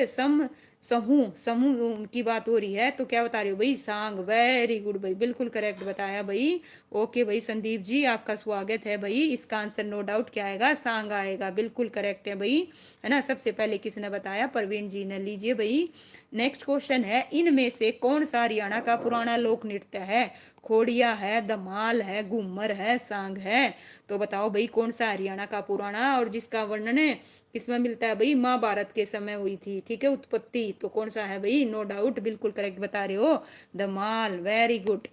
समूह की बात हो रही है, तो क्या बता रहे हो भाई, सांग। वेरी गुड भाई, बिल्कुल करेक्ट बताया भाई। ओके भाई संदीप जी, आपका स्वागत है भाई। इसका आंसर नो डाउट क्या आएगा, सांग आएगा, बिल्कुल करेक्ट है भाई, है ना। सबसे पहले किसने बताया, प्रवीण जी ने। लीजिए भाई नेक्स्ट क्वेश्चन है, इनमें से कौन सा हरियाणा का पुराना लोक नृत्य है। खोड़िया है, धमाल है, घूमर है, सांग है। तो बताओ भाई कौन सा हरियाणा का पुराना और जिसका वर्णन किसमें मिलता है भाई, महाभारत के समय हुई थी। ठीक है, उत्पत्ति। तो कौन सा है भाई, नो डाउट बिल्कुल करेक्ट बता रहे हो, धमाल। Very good.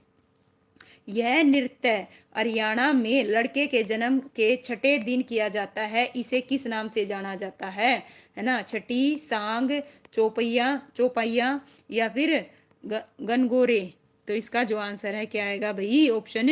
यह नृत्य हरियाणा में लड़के के जन्म के छठे दिन किया जाता है, इसे किस नाम से जाना जाता है ना। छठी, सांग, चौपैया या फिर गनगोरे। तो इसका जो आंसर है क्या आएगा भाई, ऑप्शन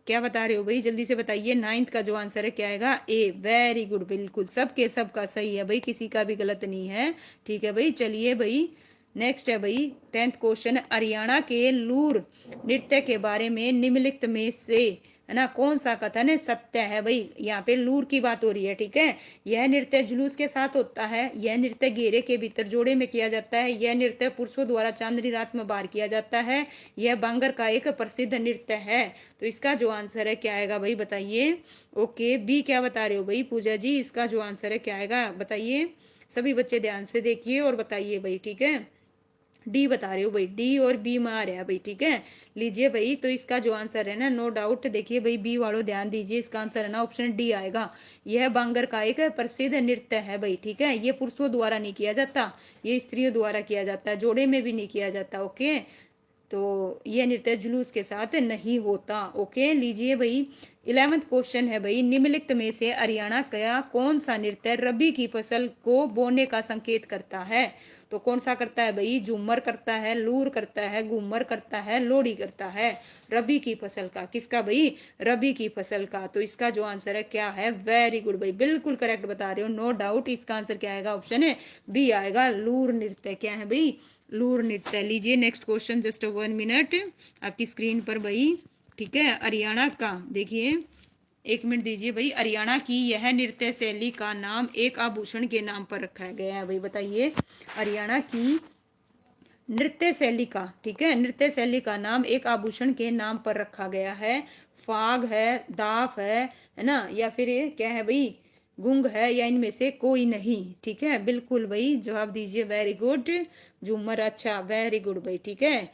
क्या बता रहे हो भाई, जल्दी से बताइए। 9th का जो आंसर है क्या आएगा, ए। वेरी गुड, बिल्कुल सबके सबका सही है भाई, किसी का भी गलत नहीं है। ठीक है भाई, चलिए भाई नेक्स्ट है भाई 10th क्वेश्चन, हरियाणा के लूर नृत्य के बारे में निम्नलिखित में से है ना कौन सा कथन सत्य है भाई। यहाँ पे लूर की बात हो रही है। ठीक है, यह नृत्य जुलूस के साथ होता है, यह नृत्य घेरे के भीतर जोड़े में किया जाता है, यह नृत्य पुरुषों द्वारा चांदनी रात में बाहर किया जाता है, यह बांगर का एक प्रसिद्ध नृत्य है। तो इसका जो आंसर है क्या आएगा भाई बताइए। ओके, बी क्या बता रहे हो भाई पूजा जी, इसका जो आंसर है क्या आएगा बताइए। सभी बच्चे ध्यान से देखिए और बताइए भाई। ठीक है, डी बता रहे हो भाई, डी और बी में आ रहा है भाई। ठीक है, लीजिए भाई, तो इसका जो आंसर है ना, नो डाउट देखिए भाई, बी वालों ध्यान दीजिए, इसका आंसर है ना ऑप्शन डी आएगा। यह बांगर का एक प्रसिद्ध नृत्य है भाई। ठीक है, ये पुरुषों द्वारा नहीं किया जाता, ये स्त्रियों द्वारा किया जाता है, जोड़े में भी नहीं किया जाता। ओके, तो ये नृत्य जुलूस के साथ नहीं होता। ओके, लीजिए भाई 11th क्वेश्चन है भाई, निम्नलिखित में से हरियाणा का कौन सा नृत्य रबी की फसल को बोने का संकेत करता है। तो कौन सा करता है भाई, झूमर करता है, लूर करता है, घूमर करता है, लोहड़ी करता है। रबी की फसल का, किसका भाई, रबी की फसल का। तो इसका जो आंसर है क्या है, वेरी गुड भाई, बिल्कुल करेक्ट बता रहे हो, नो डाउट। इसका आंसर क्या आएगा, ऑप्शन है बी आएगा, लूर नृत्य। क्या है भाई, लूर नृत्य। लीजिए नेक्स्ट क्वेश्चन, जस्ट 1 मिनट आपकी स्क्रीन पर भाई। ठीक है, हरियाणा का देखिए, 1 मिनट दीजिए भाई। हरियाणा की यह नृत्य शैली का नाम एक आभूषण के नाम पर रखा गया है भाई, बताइए। हरियाणा की नृत्य शैली का, ठीक है, नृत्य शैली का नाम एक आभूषण के नाम पर रखा गया है। फाग है, दाफ है ना, या फिर क्या है भाई, गुंग है, या इनमें से कोई नहीं। ठीक है, बिल्कुल भाई जवाब दीजिए, वेरी गुड। झूमर, अच्छा वेरी गुड भाई। ठीक है,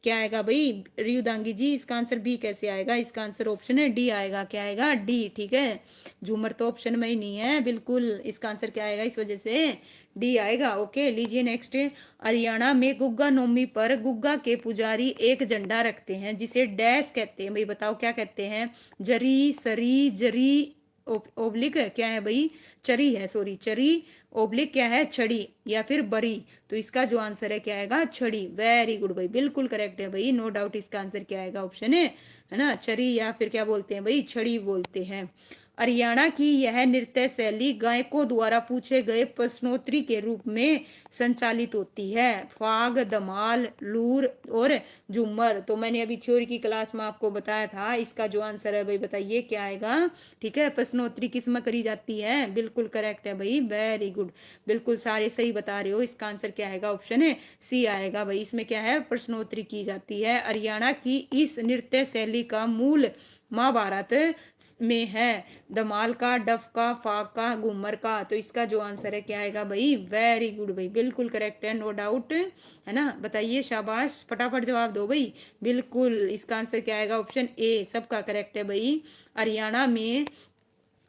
क्या आएगा भाई रियुदांगी जी, इसका आंसर बी कैसे आएगा? इसका आंसर ऑप्शन है डी आएगा। क्या आएगा? डी। ठीक है, झूमर तो ऑप्शन में ही नहीं है, बिल्कुल इसका आंसर क्या आएगा? इस वजह से डी आएगा। ओके, लीजिए नेक्स्ट। हरियाणा में गुग्गा नवमी पर गुग्गा के पुजारी एक झंडा रखते हैं जिसे डैश कहते हैं भाई, बताओ क्या कहते हैं? जरी, सरी, जरी, ओब्लिक क्या है भाई? चरी है, सॉरी चरी, ओब्लिक क्या है? छड़ी, या फिर बरी। तो इसका जो आंसर है क्या आएगा? छड़ी। वेरी गुड भाई, बिल्कुल करेक्ट है भाई, नो डाउट इसका आंसर क्या आएगा? ऑप्शन है ना, चरी या फिर क्या बोलते हैं भाई? छड़ी बोलते हैं। हरियाणा की यह नृत्य शैली गायकों द्वारा पूछे गए प्रश्नोत्तरी के रूप में संचालित होती है। फाग, धमाल, लूर और झूमर। तो मैंने अभी थ्योरी की क्लास में आपको बताया था, इसका जो आंसर है भाई बताइए क्या आएगा? ठीक है, प्रश्नोत्तरी किस में करी जाती है? बिल्कुल करेक्ट है भाई, वेरी गुड, बिल्कुल सारे सही बता रहे हो। इसका आंसर क्या आएगा? ऑप्शन है सी आएगा भाई, इसमें क्या है? प्रश्नोत्तरी की जाती है। हरियाणा की इस नृत्य शैली का मूल महाभारत में है। धमाल का, डफ का, फाग का, घूमर का। तो इसका जो आंसर है क्या आएगा भाई? वेरी गुड भाई, बिल्कुल करेक्ट है, नो डाउट, है ना? बताइए, शाबाश, फटाफट जवाब दो भाई। बिल्कुल इसका आंसर क्या आएगा? ऑप्शन ए सबका करेक्ट है भाई।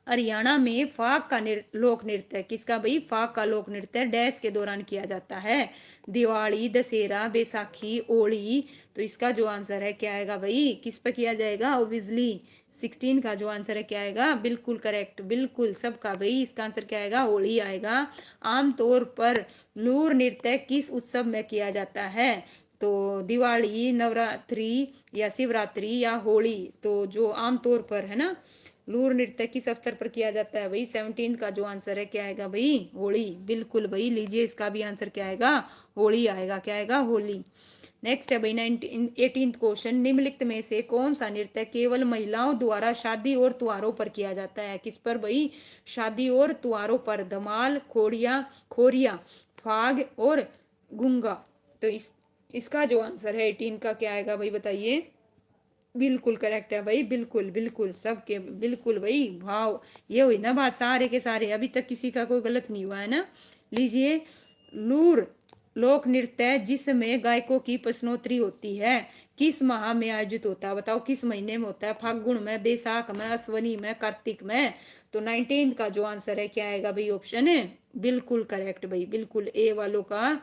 हरियाणा में फाग का लोक नृत्य, किसका भाई? फाग का लोक नृत्य डैश के दौरान किया जाता है। दिवाली, दशहरा, बैसाखी, होली। तो इसका जो आंसर है क्या आएगा भाई? किस पे किया जाएगा? ओबियसली 16 का जो आंसर है क्या आएगा? बिल्कुल करेक्ट, बिल्कुल सबका भाई, इसका आंसर क्या आएगा? होली आएगा। आमतौर पर लूर नृत्य किस उत्सव में किया जाता है? तो दिवाली, नवरात्रि या शिवरात्रि या होली। तो जो आमतौर पर है ना, लूर नृत्य किस अवसर पर किया जाता है भाई? 17 का जो आंसर है क्या आएगा भाई? होली। बिल्कुल भाई, लीजिए इसका भी आंसर क्या आएगा? होली आएगा। क्या आएगा? होली। नेक्स्ट है भाई 18th क्वेश्चन, निम्नलिखित में से कौन सा नृत्य केवल महिलाओं द्वारा शादी और त्योहारों पर किया जाता है? किस पर भाई? शादी और त्योहारों पर। धमाल, खोरिया, फाग और गुंगा। तो इसका जो आंसर है 18 का क्या आएगा भाई बताइए? बिल्कुल करेक्ट है भाई, बिल्कुल बिल्कुल सबके बिल्कुल भाई, भाव ये हुई ना बात, सारे के सारे, अभी तक किसी का कोई गलत नहीं हुआ है ना। लीजिए, लूर लोक नृत्य जिसमें गायकों की प्रश्नोत्तरी होती है किस माह में आयोजित होता है? बताओ किस महीने में होता है? फागुन में, बैसाख में, अश्वनी में, कार्तिक में। तो 19 का जो आंसर है क्या आएगा भाई? ऑप्शन है बिल्कुल करेक्ट भाई, बिल्कुल ए वालों का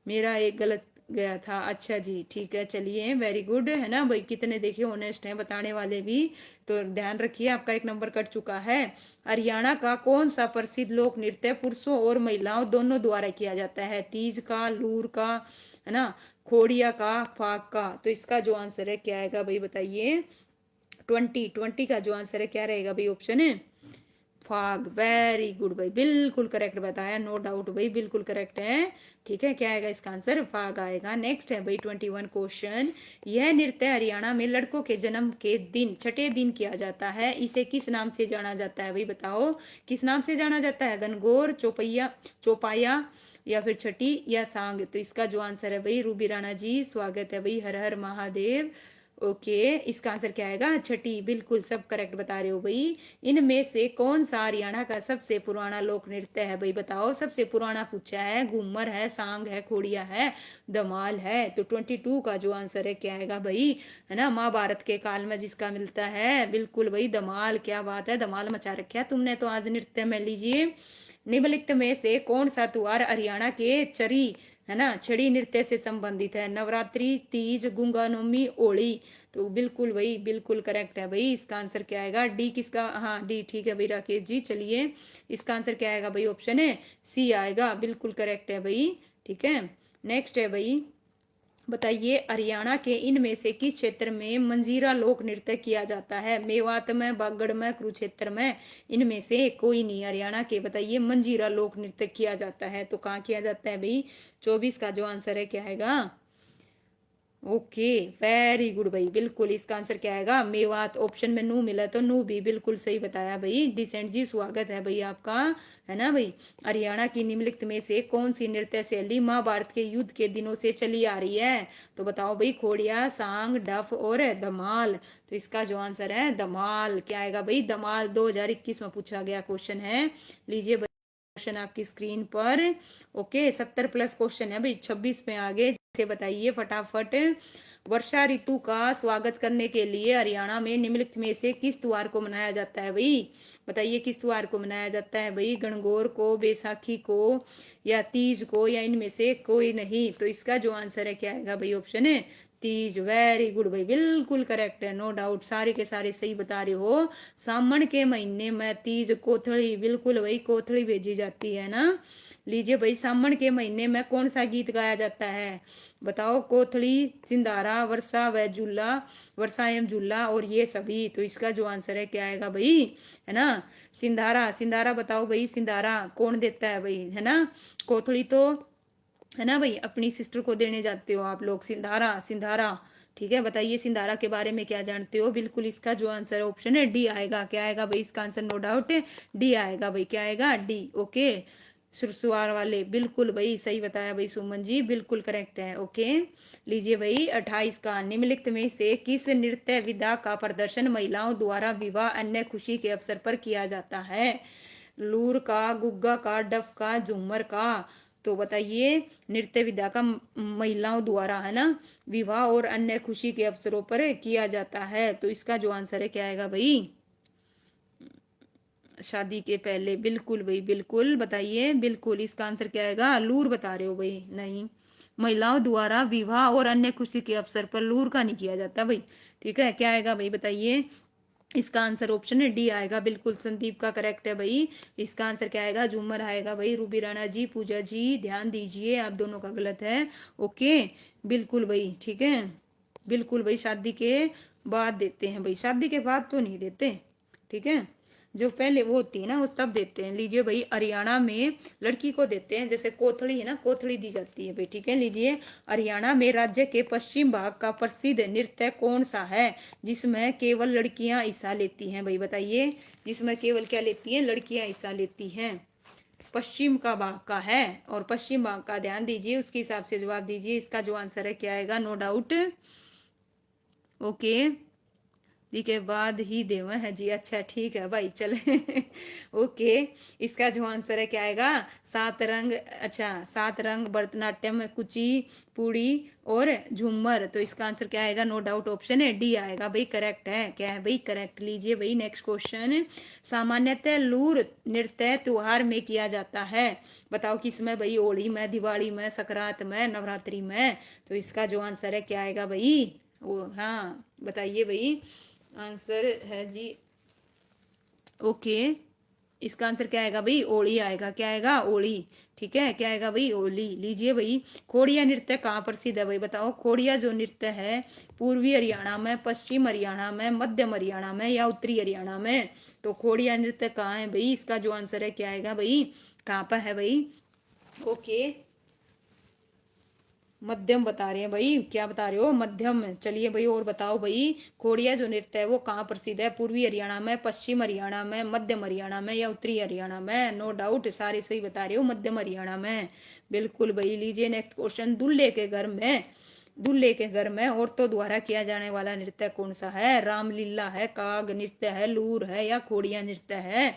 मेरा एक गलत गया था। अच्छा जी, ठीक है, चलिए, वेरी गुड, है ना भाई? कितने देखिए ऑनेस्ट हैं बताने वाले भी, तो ध्यान रखिए आपका एक नंबर कट चुका है। हरियाणा का कौन सा प्रसिद्ध लोक नृत्य पुरुषों और महिलाओं दोनों द्वारा किया जाता है? तीज का, लूर का, है ना, खोड़िया का, फाग का। तो इसका जो आंसर है क्या आएगा भाई बताइए? 20 का जो आंसर है क्या रहेगा भाई? ऑप्शन है फाग। वेरी गुड भाई, बिल्कुल करेक्ट बताया, नो डाउट भाई, बिल्कुल करेक्ट है। ठीक है, क्या आएगा इसका आंसर? फाग आएगा। नेक्स्ट है भाई 21 क्वेश्चन, यह नृत्य हरियाणा में लड़कों के जन्म के दिन, छठे दिन किया जाता है, इसे किस नाम से जाना जाता है भाई? बताओ किस नाम से जाना जाता है? गनगौर, चौपाया या फिर छठी या सांग। तो इसका जो आंसर है भाई, रूबी राणा जी स्वागत है भाई, हर हर महादेव। ओके, इसका आंसर क्या आएगा? छठी। बिल्कुल सब करेक्ट बता रहे हो भाई। इनमें से कौन सा हरियाणा का सबसे पुराना लोक नृत्य है भाई? बताओ, सबसे पुराना पूछा है। घूमर है, सांग है, खोड़िया है, धमाल है। तो 22 का जो आंसर है क्या आएगा भाई? है ना, महाभारत के काल में जिसका मिलता है, बिल्कुल भाई धमाल। क्या बात है, धमाल मचा रखा है तुमने तो आज नृत्य में। लीजिए, निम्नलिखित में से कौन सा त्योहार हरियाणा के चरी, है ना, छड़ी नृत्य से संबंधित है? नवरात्रि, तीज, गुंगा नवमी, होली। तो बिल्कुल भाई, बिल्कुल करेक्ट है भाई, इसका आंसर क्या आएगा? डी। किसका? हाँ डी, ठीक है भाई राकेश जी। चलिए, इसका आंसर क्या आएगा भाई? ऑप्शन है सी आएगा, बिल्कुल करेक्ट है भाई। ठीक है, नेक्स्ट है भाई, बताइए, हरियाणा के इनमें से किस क्षेत्र में मंजीरा लोक नृत्य किया जाता है? मेवात में, बागड़ में, कुरुक्षेत्र में। इनमें से कोई नहीं। हरियाणा के बताइए मंजीरा लोक नृत्य किया जाता है, तो कहाँ किया जाता है भाई? 24 का जो आंसर है क्या आएगा? ओके, वेरी गुड भाई, बिल्कुल इसका आंसर क्या आएगा? मेवात। ऑप्शन में नू मिला तो नू भी बिल्कुल सही बताया भाई। डिसेंट जी स्वागत है भाई आपका, है ना भाई? हरियाणा की निम्नलिखित में से कौन सी नृत्य शैली महाभारत के युद्ध के दिनों से चली आ रही है? तो बताओ भाई, खोड़िया, सांग, डफ और धमाल। तो इसका जो आंसर है धमाल। क्या आएगा भाई? धमाल 2021 में पूछा गया क्वेश्चन है। लीजिए क्वेश्चन आपकी स्क्रीन पर। ओके, 70 प्लस क्वेश्चन है भाई, 26 पे आगे बताइए फटाफट। वर्षा ऋतु का स्वागत करने के लिए हरियाणा में निम्नलिखित में से किस त्योहार को मनाया जाता है भाई? बताइए किस त्योहार को मनाया जाता है भाई? गणगौर को, बैसाखी को, या तीज को, या इनमें से कोई नहीं? तो इसका जो आंसर है क्या आएगा भाई? ऑप्शन है तीज। वेरी गुड भाई, बिल्कुल करेक्ट है, नो डाउट, सारे के सारे सही बता रहे हो। सावन के महीने में तीज कोथड़ी, बिल्कुल भाई, कोथड़ी भेजी जाती है ना। लीजिए भाई, सावन के महीने में कौन सा गीत गाया जाता है? बताओ। कोथड़ी, सिंधारा, वर्षा व झूला, वर्षा एवं झूला और ये सभी। तो इसका जो आंसर है क्या आएगा भाई? है ना, सिंधारा। सिंधारा बताओ भाई, सिंधारा कौन देता है भाई? है ना, कोथड़ी तो है ना भाई, अपनी सिस्टर को देने जाते हो आप लोग, सिंधारा, सिंधारा। ठीक है, बताइए सिंधारा के बारे में क्या जानते हो? बिल्कुल इसका जो आंसर है ऑप्शन है डी आएगा। क्या आएगा भाई इसका आंसर? नो डाउट डी आएगा भाई। क्या आएगा? डी। ओके, सुरसुआर वाले, बिल्कुल भाई सही बताया भाई सुमन जी, बिल्कुल करेक्ट है। ओके, लीजिए भाई 28 का, निम्नलिखित में से किस नृत्य विधा का प्रदर्शन महिलाओं द्वारा विवाह अन्य खुशी के अवसर पर किया जाता है? लूर का, गुग्गा का, डफ का, झूमर का? तो बताइए, नृत्य विधा का महिलाओं द्वारा, है ना, विवाह और अन्य खुशी के अवसरों पर किया जाता है। तो इसका जो आंसर है क्या आएगा भाई? शादी के पहले, बिल्कुल भाई, बिल्कुल बताइए, बिल्कुल इसका आंसर क्या आएगा? लूर बता रहे हो भाई? नहीं, महिलाओं द्वारा विवाह और अन्य खुशी के अवसर पर लूर का नहीं किया जाता भाई। ठीक है, क्या आएगा भाई बताइए? इसका आंसर ऑप्शन है डी आएगा। बिल्कुल संदीप का करेक्ट है भाई। इसका आंसर क्या आएगा? झूमर आएगा भाई। रूबी राणा जी, पूजा जी, ध्यान दीजिए, आप दोनों का गलत है। ओके, बिल्कुल भाई, ठीक है, बिल्कुल भाई, शादी के बाद देते हैं भाई, शादी के बाद तो नहीं देते। ठीक है, जो पहले वो होती है ना, वो तब देते हैं। लीजिए भाई, हरियाणा में लड़की को देते हैं, जैसे कोथड़ी है ना, कोथड़ी दी जाती है भाई। ठीक है, लीजिए, हरियाणा में राज्य के पश्चिम भाग का प्रसिद्ध नृत्य कौन सा है जिसमें केवल लड़कियां हिस्सा लेती हैं भाई? बताइए, जिसमें केवल क्या लेती हैं? लड़कियां हिस्सा लेती हैं। पश्चिम का भाग का है, और पश्चिम भाग का ध्यान दीजिए, उसके हिसाब से जवाब दीजिए। इसका जो आंसर है क्या आएगा? No doubt. ओके, दी के बाद ही देव है जी। अच्छा ठीक है भाई, चले ओके, इसका जो आंसर है क्या आएगा? सात रंग। अच्छा, सात रंग, भरतनाट्यम, कुची पूड़ी और झूमर। तो इसका आंसर क्या आएगा? नो डाउट ऑप्शन है डी आएगा भाई। करेक्ट है, क्या है भाई? करेक्ट। लीजिए भाई, नेक्स्ट क्वेश्चन। सामान्यतः लूर नृत्य त्योहार में किया जाता है, बताओ किसमें भाई? होली में, दिवाली में, सकरात में, नवरात्रि में? तो इसका जो आंसर है क्या आएगा भाई? वो हाँ, बताइए भाई, आंसर है जी। ओके, इसका आंसर क्या आएगा भाई? ओली आएगा। क्या आएगा? ओली। ठीक है, क्या आएगा भाई? ओली। लीजिए भाई, खोड़िया नृत्य कहाँ प्रसिद्ध है भाई? बताओ, खोड़िया जो नृत्य है, पूर्वी हरियाणा में, पश्चिम हरियाणा में, मध्यम हरियाणा में, या उत्तरी हरियाणा में? तो खोड़िया नृत्य कहाँ है भाई? इसका जो आंसर है क्या आएगा भाई? कहाँ पर है भाई? ओके, मध्यम बता रहे हैं भाई। क्या बता रहे हो? मध्यम। चलिए भाई, और बताओ भाई, खोड़िया जो नृत्य है वो कहाँ प्रसिद्ध है? पूर्वी हरियाणा में, पश्चिम हरियाणा में, मध्यम हरियाणा में, या उत्तरी हरियाणा में? नो डाउट, सारे सही बता रहे हो, मध्यम हरियाणा में। बिल्कुल भाई। लीजिए नेक्स्ट क्वेश्चन। दूल्हे के घर में औरतों द्वारा किया जाने वाला नृत्य कौन सा है? रामलीला है, काग नृत्य है, लूर है, या खोड़िया नृत्य है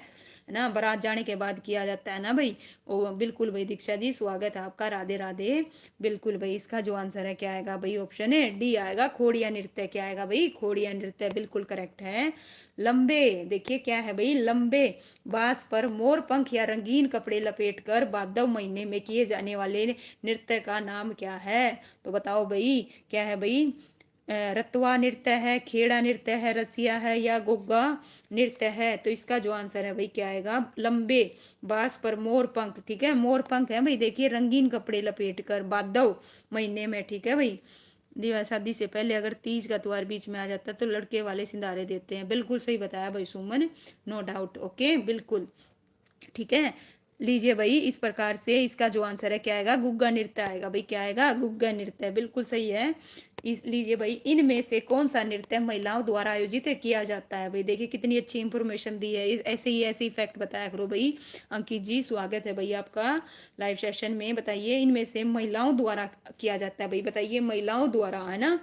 ना? बारात जाने के बाद किया जाता है ना भाई। ओ बिल्कुल भाई, दीक्षा जी स्वागत है आपका, राधे राधे। बिल्कुल भाई, इसका जो आंसर है क्या आएगा भाई? ऑप्शन है डी आएगा, खोड़िया नृत्य। क्या आएगा भाई? खोड़िया नृत्य, बिल्कुल करेक्ट है। लंबे, देखिए क्या है भाई? लंबे बांस पर मोर पंख या रंगीन कपड़े लपेटकर भादव महीने में किए जाने वाले नृत्य का नाम क्या है? तो बताओ भाई, क्या है भाई? रतवा नृत्य है, खेड़ा नृत्य है, रसिया है, या गोगा नृत्य है? तो इसका जो आंसर है भाई क्या आएगा? लंबे बांस पर मोर पंख। ठीक है, मोर पंख है भाई, देखिए, रंगीन कपड़े लपेट कर भादव महीने में। ठीक है भाई, दिवाली शादी से पहले अगर तीज का त्योहार बीच में आ जाता है तो लड़के वाले सिंधारे देते हैं। बिल्कुल सही बताया भाई सुमन, नो डाउट। ओके, बिल्कुल ठीक है। लीजिए भाई, इस प्रकार से इसका जो आंसर है क्या आएगा? गुग्गा नृत्य आएगा भाई। क्या आएगा? गुग्गा नृत्य, बिल्कुल सही है। इस लीजिए भाई, इनमें से कौन सा नृत्य महिलाओं द्वारा आयोजित किया जाता है भाई? देखिए कितनी अच्छी इंफॉर्मेशन दी है, ऐसे ही फैक्ट बताया करो भाई। अंकित जी स्वागत है भाई आपका लाइव सेशन में। बताइए, इनमें से महिलाओं द्वारा किया जाता है भाई? बताइए, महिलाओं द्वारा, है ना?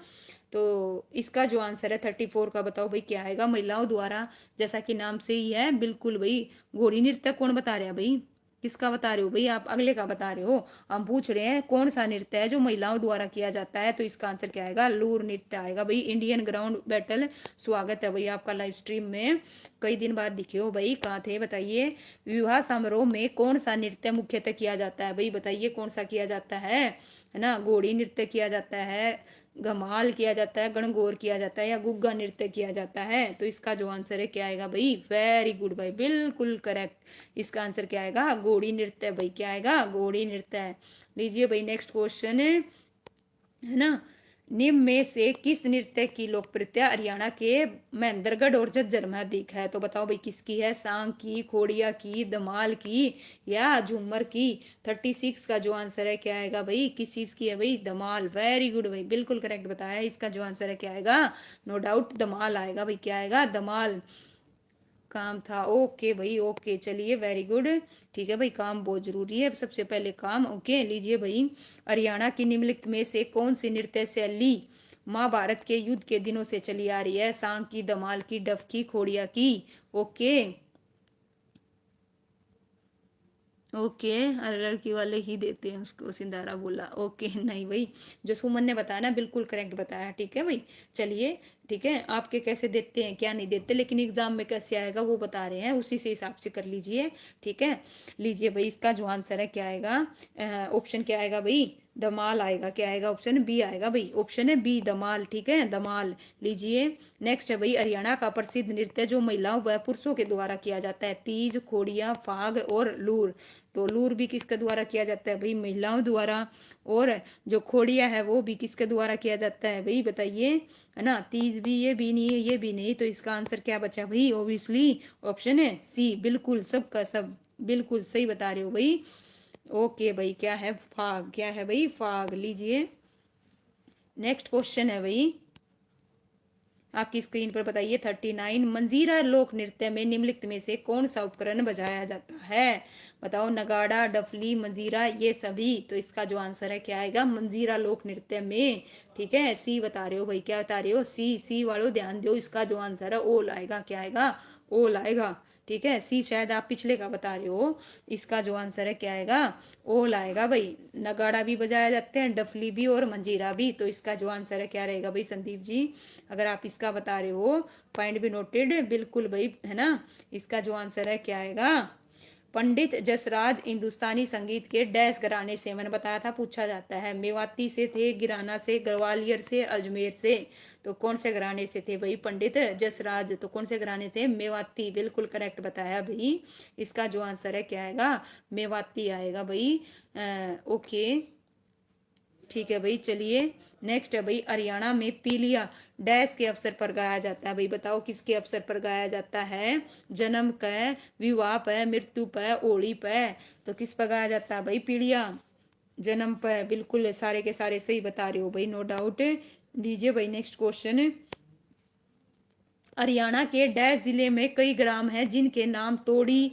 तो इसका जो आंसर है 34 का, बताओ भाई क्या आएगा? महिलाओं द्वारा, जैसा कि नाम से ही है, बिल्कुल भाई। घोड़ी नृत्य कौन बता रहा है भाई? किसका बता रहे हो भाई? आप अगले का बता रहे हो। हम पूछ रहे हैं कौन सा नृत्य है जो महिलाओं द्वारा किया जाता है, तो इसका आंसर क्या आएगा? लूर नृत्य आएगा भाई। इंडियन ग्राउंड बैटल, स्वागत है भाई आपका लाइव स्ट्रीम में। कई दिन बाद दिखे हो भाई, कहाँ थे बताइए। विवाह समारोह में कौन सा नृत्य मुख्यतः किया जाता है भाई? बताइए कौन सा किया जाता है ना? घोड़ी नृत्य किया जाता है, धमाल किया जाता है, गणगौर किया जाता है, या गुग्गा नृत्य किया जाता है? तो इसका जो आंसर है क्या आएगा भाई? वेरी गुड भाई, बिल्कुल करेक्ट। इसका आंसर क्या आएगा? घोड़ी नृत्य भाई। क्या आएगा? घोड़ी नृत्य है। लीजिए भाई नेक्स्ट क्वेश्चन है ना। निम्न में से किस नृत्य की लोकप्रियता हरियाणा के महेंद्रगढ़ और झज्जर में अधिक है? तो बताओ भाई किसकी है? सांग की, खोड़िया की, धमाल की, या झूमर की? 36 का जो आंसर है क्या आएगा भाई? किस चीज की है भाई? धमाल। वेरी गुड भाई, बिल्कुल करेक्ट बताया। इसका जो आंसर है क्या आएगा? नो डाउट धमाल आएगा भाई। क्या आएगा? धमाल। काम था, ओके भाई, ओके चलिए वेरी गुड। ठीक है भाई, काम बहुत जरूरी है, सबसे पहले काम। ओके लीजिए भाई, हरियाणा की निम्नलिखित में से कौन सी नृत्य शैली महाभारत के युद्ध के दिनों से चली आ रही है? सांग की, धमाल की, डफ की, खोड़िया की? ओके ओके, अरे लड़की वाले ही देते हैं उसको, सिंधारा बोला। ओके नहीं भाई, जो सुमन ने बताया ना बिल्कुल करेक्ट बताया। ठीक है भाई, चलिए ठीक है। आपके कैसे देते हैं क्या नहीं देते, लेकिन एग्जाम में कैसे आएगा वो बता रहे हैं, उसी से हिसाब से कर लीजिए। ठीक है, लीजिए भाई इसका जो आंसर है क्या आएगा? ऑप्शन क्या आएगा भाई? दमाल आएगा। क्या आएगा? ऑप्शन बी आएगा भाई। ऑप्शन है बी, दमाल। ठीक है, दमाल। लीजिए नेक्स्ट है भाई, हरियाणा का प्रसिद्ध नृत्य जो महिलाओं व पुरुषों के द्वारा किया जाता है। तीज, खोड़िया, फाग और लूर। तो लूर भी किसके द्वारा किया जाता है भाई? महिलाओं द्वारा। और जो खोड़िया है वो भी किसके द्वारा किया जाता है भाई? बताइए, है ना। तीज भी, ये भी नहीं है, ये भी नहीं, तो इसका आंसर क्या बचा भाई? ऑब्वियसली ऑप्शन है सी, बिल्कुल सबका सब बिल्कुल सही बता रहे हो भाई। ओके भाई, क्या है? फाग। क्या है भाई? फाग। लीजिए नेक्स्ट क्वेश्चन है भाई आपकी स्क्रीन पर, बताइए 39। मंजीरा लोक नृत्य में निम्नलिखित में से कौन सा उपकरण बजाया जाता है? बताओ, नगाड़ा, डफली, मंजीरा, ये सभी? तो इसका जो आंसर है क्या आएगा? मंजीरा लोक नृत्य में। ठीक है, सी बता रहे हो भाई। क्या बता रहे हो? सी। सी वालों ध्यान दो, इसका जो आंसर है ओल आएगा। क्या आएगा? ओल आएगा। ठीक है, सी शायद आप पिछले का बता रहे हो, इसका जो आंसर है क्या आएगा? ओल आएगा भाई। नगाड़ा भी बजाया जाते हैं, डफली भी और मंजीरा भी, तो इसका जो आंसर है क्या रहेगा भाई संदीप जी? अगर आप इसका बता रहे हो, पॉइंट भी नोटेड, बिल्कुल भाई, है ना। इसका जो आंसर है क्या आएगा? पंडित जसराज हिंदुस्तानी संगीत के डैश घराने से, मैंने बताया था पूछा जाता है। मेवाती से थे, गिराना से, ग्वालियर से, अजमेर से? तो कौन से घराने से थे भाई पंडित जसराज? तो कौन से घराने थे? मेवाती, बिल्कुल करेक्ट बताया भाई। इसका जो आंसर है क्या आएगा? मेवाती आएगा भाई। ओके ठीक है भाई, चलिए नेक्स्ट है भाई, हरियाणा में पीलिया डैश के अवसर पर गाया जाता है भाई? बताओ किसके अवसर पर गाया जाता है? जन्म पे, विवाह पे, मृत्यु पे, होली पे? तो किस पर गाया जाता है भाई पीलिया? जन्म पे, बिल्कुल सारे के सारे सही बता रहे हो भाई, नो डाउट। लीजिए भाई नेक्स्ट क्वेश्चन। हरियाणा के डैश जिले में कई ग्राम हैं जिनके नाम तोड़ी,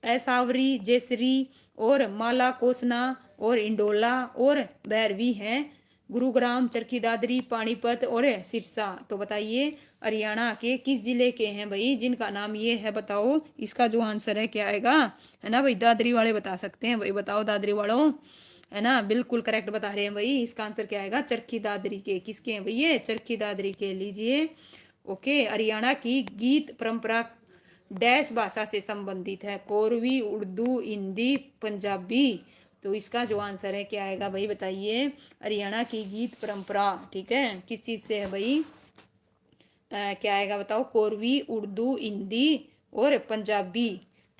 ऐसावरी, जेसरी और माला कोसना और इंडोला और भैरवी हैं। गुरुग्राम, चरखी दादरी, पानीपत और सिरसा? तो बताइए हरियाणा के किस जिले के हैं भाई जिनका नाम ये है? बताओ इसका जो आंसर है क्या आएगा? है ना भाई, दादरी वाले बता सकते हैं भाई, बताओ दादरी वालों, है ना। बिल्कुल करेक्ट बता रहे हैं भाई। इसका आंसर क्या आएगा? चरखी दादरी के। किसके हैं भाई ये? चरखी दादरी के। लीजिए ओके, हरियाणा की गीत परंपरा डैश भाषा से संबंधित है? कोरवी, उर्दू, हिंदी, पंजाबी? तो इसका जो आंसर है क्या आएगा भाई? बताइए, हरियाणा की गीत परंपरा, ठीक है, किस चीज से है भाई? क्या आएगा बताओ? कोरवी, उर्दू, हिंदी और पंजाबी?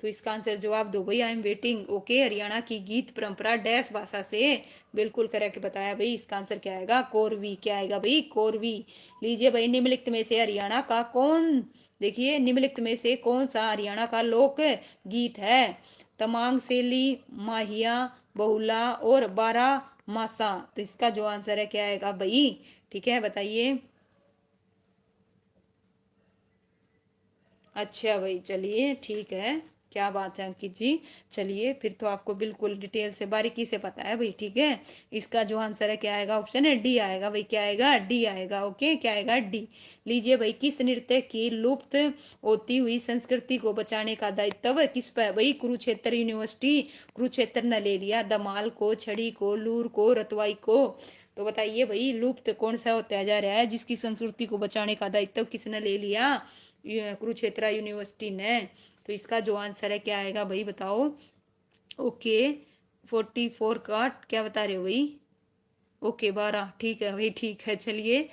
तो इसका आंसर जवाब दो भाई, I am waiting. Okay, Haryana की गीत परंपरा डैश भाषा से, बिल्कुल करेक्ट बताया भाई। इसका आंसर क्या आएगा? कोरवी। क्या आएगा भाई? कोरवी। लीजिए भाई, निम्नलिखित में से हरियाणा का कौन, देखिए निम्नलिखित में से कौन सा हरियाणा का लोक गीत है? तमांग सेली, माहिया, बहुला और बारा मासा? तो इसका जो आंसर है क्या आएगा भाई? ठीक है, बताइए। अच्छा भाई, चलिए ठीक है। क्या बात है अंकित जी। चलिए फिर तो आपको बिल्कुल डिटेल से बारीकी से पता है भाई। ठीक है, इसका जो आंसर है क्या आएगा, ऑप्शन है डी आएगा भाई। क्या आएगा, डी आएगा। ओके, क्या आएगा, डी। लीजिए भाई, किस नृत्य की लुप्त होती हुई संस्कृति को बचाने का दायित्व किस पर है भाई। कुरुक्षेत्र यूनिवर्सिटी, कुरुक्षेत्र ने ले लिया, दमाल को, छड़ी को, लूर को, रतवाई को। तो बताइए भाई, लुप्त कौन सा होता जा रहा है जिसकी संस्कृति को बचाने का दायित्व किसने ले लिया, कुरुक्षेत्र यूनिवर्सिटी ने। तो इसका जो आंसर है क्या आएगा भाई, बताओ। ओके, 44 का क्या बता रहे हो भाई। ओके, 12, ठीक है भाई, ठीक है। चलिए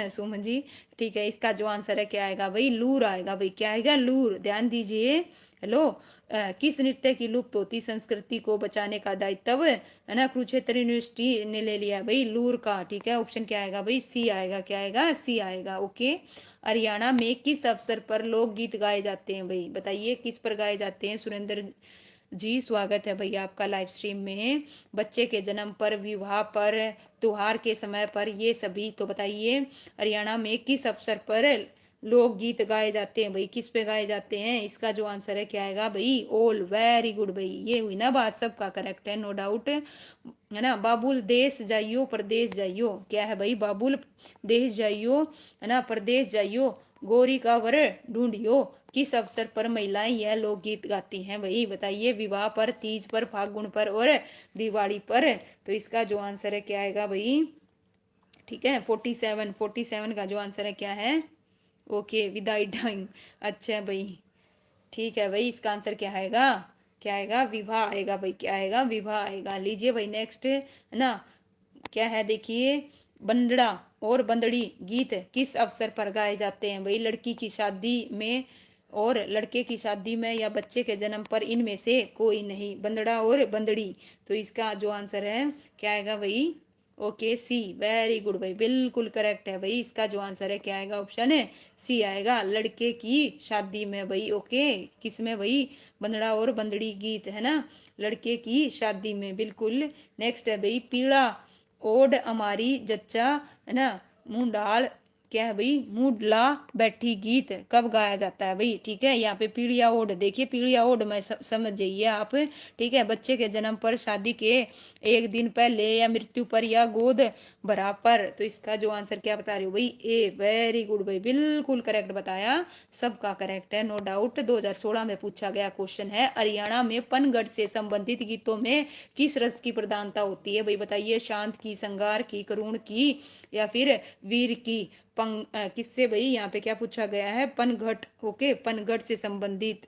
सुमन जी, ठीक है, इसका जो आंसर है क्या आएगा भाई, लूर आएगा भाई। क्या आएगा, लूर। ध्यान दीजिए। हेलो, किस नृत्य की लुप्त होती संस्कृति को बचाने का दायित्व है ना, कुरुक्षेत्र यूनिवर्सिटी ने ले लिया भाई, लूर का। ठीक है, ऑप्शन क्या आएगा भाई, सी आएगा। क्या आएगा, सी आएगा। ओके, हरियाणा में किस अवसर पर लोकगीत गाए जाते हैं भाई, बताइए किस पर गाए जाते हैं। सुरेंद्र जी, स्वागत है भैया आपका लाइव स्ट्रीम में। बच्चे के जन्म पर, विवाह पर, त्योहार के समय पर, ये सभी। तो बताइए हरियाणा में किस अवसर पर लोकगीत गाए जाते हैं भाई, किस पे गाए जाते हैं। इसका जो आंसर है क्या आएगा भाई, ऑल। वेरी गुड भाई, ये हुई ना बात, सबका करेक्ट है, नो डाउट, है ना। बाबुल देश जाइयो प्रदेश जाइयो, क्या है भाई, बाबुल देश जाइयो, है ना, प्रदेश जाइयो, गोरी का वर ढूंढियो। किस अवसर पर महिलाएं यह लोकगीत गाती हैं भाई, बताइए। विवाह पर, तीज पर, फागुन पर और दिवाली पर। तो इसका जो आंसर है क्या आएगा भाई, ठीक है, 47 का जो आंसर है क्या है, ओके, विदाई टाइम। अच्छा भाई, ठीक है भाई, इसका आंसर क्या आएगा, क्या आएगा, विवाह आएगा भाई। क्या आएगा, विवाह आएगा। लीजिए भाई नेक्स्ट, है ना, क्या है देखिए। बंदड़ा और बंदड़ी गीत किस अवसर पर गाए जाते हैं भाई, लड़की की शादी में और लड़के की शादी में या बच्चे के जन्म पर, इनमें से कोई नहीं। बंदड़ा और बंदड़ी। तो इसका जो आंसर है क्या आएगा भाई, ओके, सी। वेरी गुड भाई, बिल्कुल करेक्ट है भाई। इसका जो आंसर है क्या आएगा, ऑप्शन है सी आएगा, लड़के की शादी में भाई। ओके, किस में भाई, बंदड़ा और बंदड़ी गीत, है ना, लड़के की शादी में, बिल्कुल। नेक्स्ट है भाई, पीड़ा ओढ़ हमारी जच्चा, है ना, मुंडाल, क्या है भाई, मुडला बैठी गीत कब गाया जाता है भाई। ठीक है, यहाँ पे पीड़िया ओढ़, देखिए पीड़िया ओढ़ में समझ जाइए आप। ठीक है, बच्चे के जन्म पर, शादी के एक दिन पहले, या मृत्यु पर, या गोद भरा पर। तो इसका जो आंसर क्या बता रहे हो भाई, ए। वेरी गुड भाई, बिल्कुल करेक्ट बताया, सबका करेक्ट है, नो डाउट। 2016 में पूछा गया क्वेश्चन है, हरियाणा में पनगढ़ से संबंधित गीतों में किस रस की प्रधानता होती है भाई, बताइए। शांत की, श्रृंगार की, करुण की, या फिर वीर की। किससे भाई, यहाँ पे क्या पूछा गया है, पनघट। ओके, पनघट से संबंधित।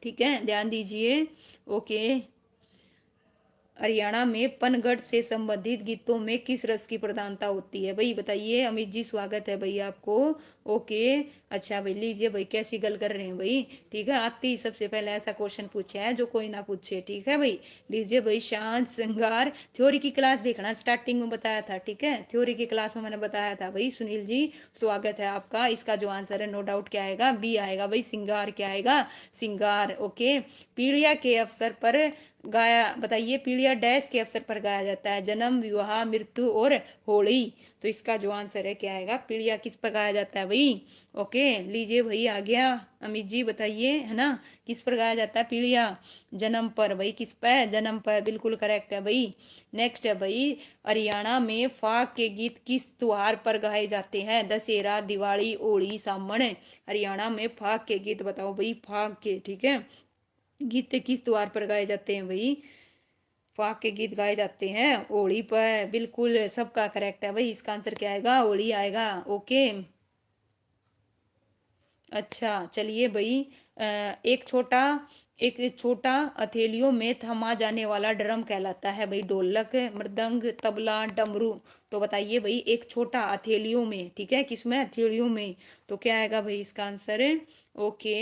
ठीक है, ध्यान दीजिए। ओके, हरियाणा में पनगढ़ से संबंधित गीतों में किस रस की प्रधानता होती है भाई, बताइए। अमित जी, स्वागत है भाई आपको। ओके, अच्छा भाई, लीजिए भाई, कैसी गल कर रहे हैं भाई। ठीक है, आती ही सबसे पहले ऐसा क्वेश्चन पूछा है जो कोई ना पूछे। ठीक है भाई, लीजिए भाई, शांत श्रृंगार। थ्योरी की क्लास देखना, स्टार्टिंग में बताया था। ठीक है, थ्योरी की क्लास में मैंने बताया था भाई। सुनील जी, स्वागत है आपका। इसका जो आंसर है नो डाउट क्या आएगा, बी आएगा भाई, सिंगार। क्या आएगा, सिंगार। ओके, पीड़िया के अवसर पर गाया, बताइए, पीड़िया डैश के अवसर पर गाया जाता है, जन्म, विवाह, मृत्यु और होली। तो इसका जो आंसर है क्या आएगा, पीड़िया किस पर गाया जाता है भाई। ओके, लीजिए भाई, आ गया। अमित जी बताइए, है ना, किस पर गाया जाता है पीड़िया, जन्म पर भाई। किस पर, जन्म पर, बिल्कुल करेक्ट है भाई। नेक्स्ट है भाई, हरियाणा में फाग के गीत किस त्योहार पर गाए जाते हैं, दशहरा, दिवाली, होली, सावन। हरियाणा में फाग के गीत बताओ भाई, फाग के। ठीक है, गीत किस त्योहार पर गाए जाते हैं भाई, फाग के गीत गाए जाते हैं होली पर, बिल्कुल सबका करेक्ट है भाई। इसका आंसर क्या आएगा, होली आएगा। ओके, अच्छा चलिए भाई, एक छोटा हथेलियों में थमा जाने वाला ड्रम कहलाता है भाई, ढोलक, मृदंग, तबला, डमरू। तो बताइए भाई, एक छोटा हथेलियों में, ठीक है, किसमें, हथेलियों में। तो क्या आएगा भाई इसका आंसर, ओके,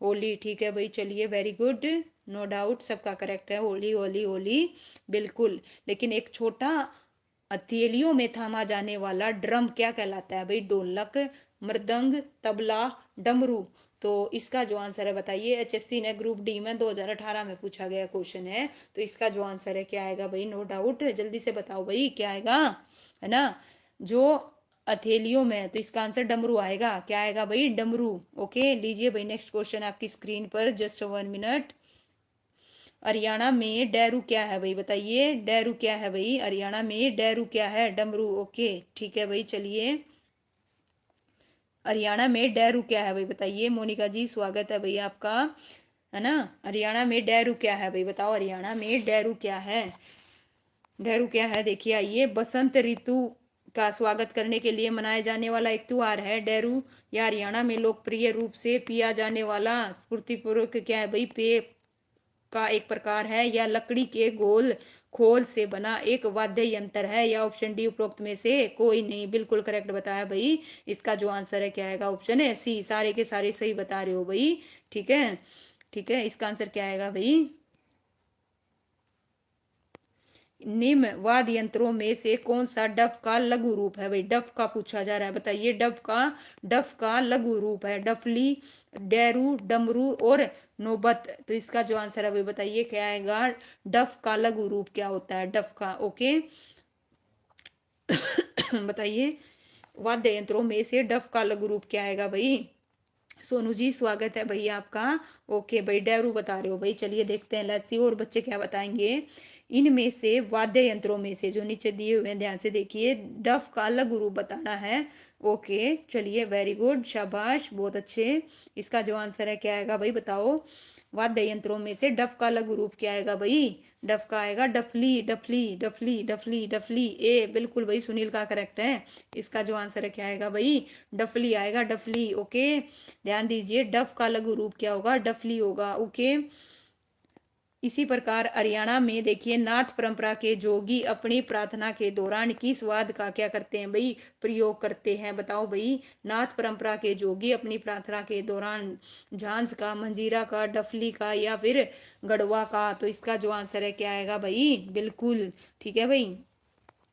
होली। ठीक है भाई, चलिए, वेरी गुड, नो डाउट, सबका करेक्ट है, होली होली होली, बिल्कुल। लेकिन एक छोटा हथेलियों में थामा जाने वाला ड्रम क्या कहलाता है भाई, ढोलक, मृदंग, तबला, डमरू। तो इसका जो आंसर है बताइए। एचएससी ने ग्रुप डी में 2018 में पूछा गया क्वेश्चन है। तो इसका जो आंसर है क्या आएगा भाई, नो डाउट, जल्दी से बताओ भाई क्या आएगा, है ना। जो हथेलियों में, तो इसका आंसर डमरू आएगा। क्या आएगा भाई? डमरू। ओके, लीजिए भाई नेक्स्ट क्वेश्चन आपकी स्क्रीन पर, जस्ट 1 मिनट। हरियाणा में डैरू क्या है भाई? बताइए, डैरू क्या है भाई? हरियाणा में डैरू क्या है? डमरू। ओके ठीक है भाई, चलिए हरियाणा में डैरू क्या है भाई? बताइए मोनिका जी, स्वागत है भाई आपका, है ना। हरियाणा में डैरू क्या है भाई? बताओ हरियाणा में डैरू क्या है? डैरू क्या है? देखिए आइए, बसंत ऋतु का स्वागत करने के लिए मनाया जाने वाला एक त्योहार है डैरू। या हरियाणा में लोकप्रिय रूप से पिया जाने वाला स्फूर्तिपूर्वक क्या है भाई? पेय का एक प्रकार है, या लकड़ी के गोल खोल से बना एक वाद्य यंत्र है, या ऑप्शन डी उपरोक्त में से कोई नहीं। बिल्कुल करेक्ट बताया भाई। इसका जो आंसर है क्या आएगा? ऑप्शन है सी, सारे के सारे सही बता रहे हो भाई। ठीक है, ठीक है, इसका आंसर क्या आएगा भाई? निम्न वाद्य यंत्रों में से कौन सा डफ का लघु रूप है भाई? डफ का पूछा जा रहा है, बताइए डफ का लघु रूप है। डफली, डैरू, डमरू और नौबत। तो इसका जो आंसर है भाई बताइए क्या आएगा? डफ का लघु रूप क्या होता है? डफ का। ओके बताइए वाद्य यंत्रों में से डफ का लघु रूप क्या आएगा भाई? सोनू जी स्वागत है भैया आपका। ओके भाई, डैरू बता रहे हो भाई। चलिए देखते हैं, लेट्स सी और बच्चे क्या बताएंगे। इनमें से वाद्य यंत्रों में से जो नीचे दिए हुए हैं, ध्यान से देखिए, डफ का लघु रूप बताना है। ओके चलिए, वेरी गुड, शाबाश, बहुत अच्छे। इसका जो आंसर है क्या आएगा भाई? बताओ वाद्य यंत्रों में से डफ का लघु रूप क्या आएगा भाई? डफ का आएगा डफली, डफली, डफली, डफली, डफली। ए बिल्कुल भाई, सुनील का करेक्ट है। इसका जो आंसर है क्या आएगा भाई? डफली आएगा, डफली। ओके ध्यान दीजिए, डफ का लघु रूप क्या होगा? डफली होगा। ओके, इसी प्रकार हरियाणा में देखिए, नाथ परंपरा के जोगी अपनी प्रार्थना के दौरान किस वाद का क्या करते हैं भाई? प्रयोग करते हैं। बताओ भाई, नाथ परंपरा के जोगी अपनी प्रार्थना के दौरान झांझ का, मंजीरा का, डफली का या फिर गढ़वा का। तो इसका जो आंसर है क्या आएगा भाई? बिल्कुल ठीक है भाई।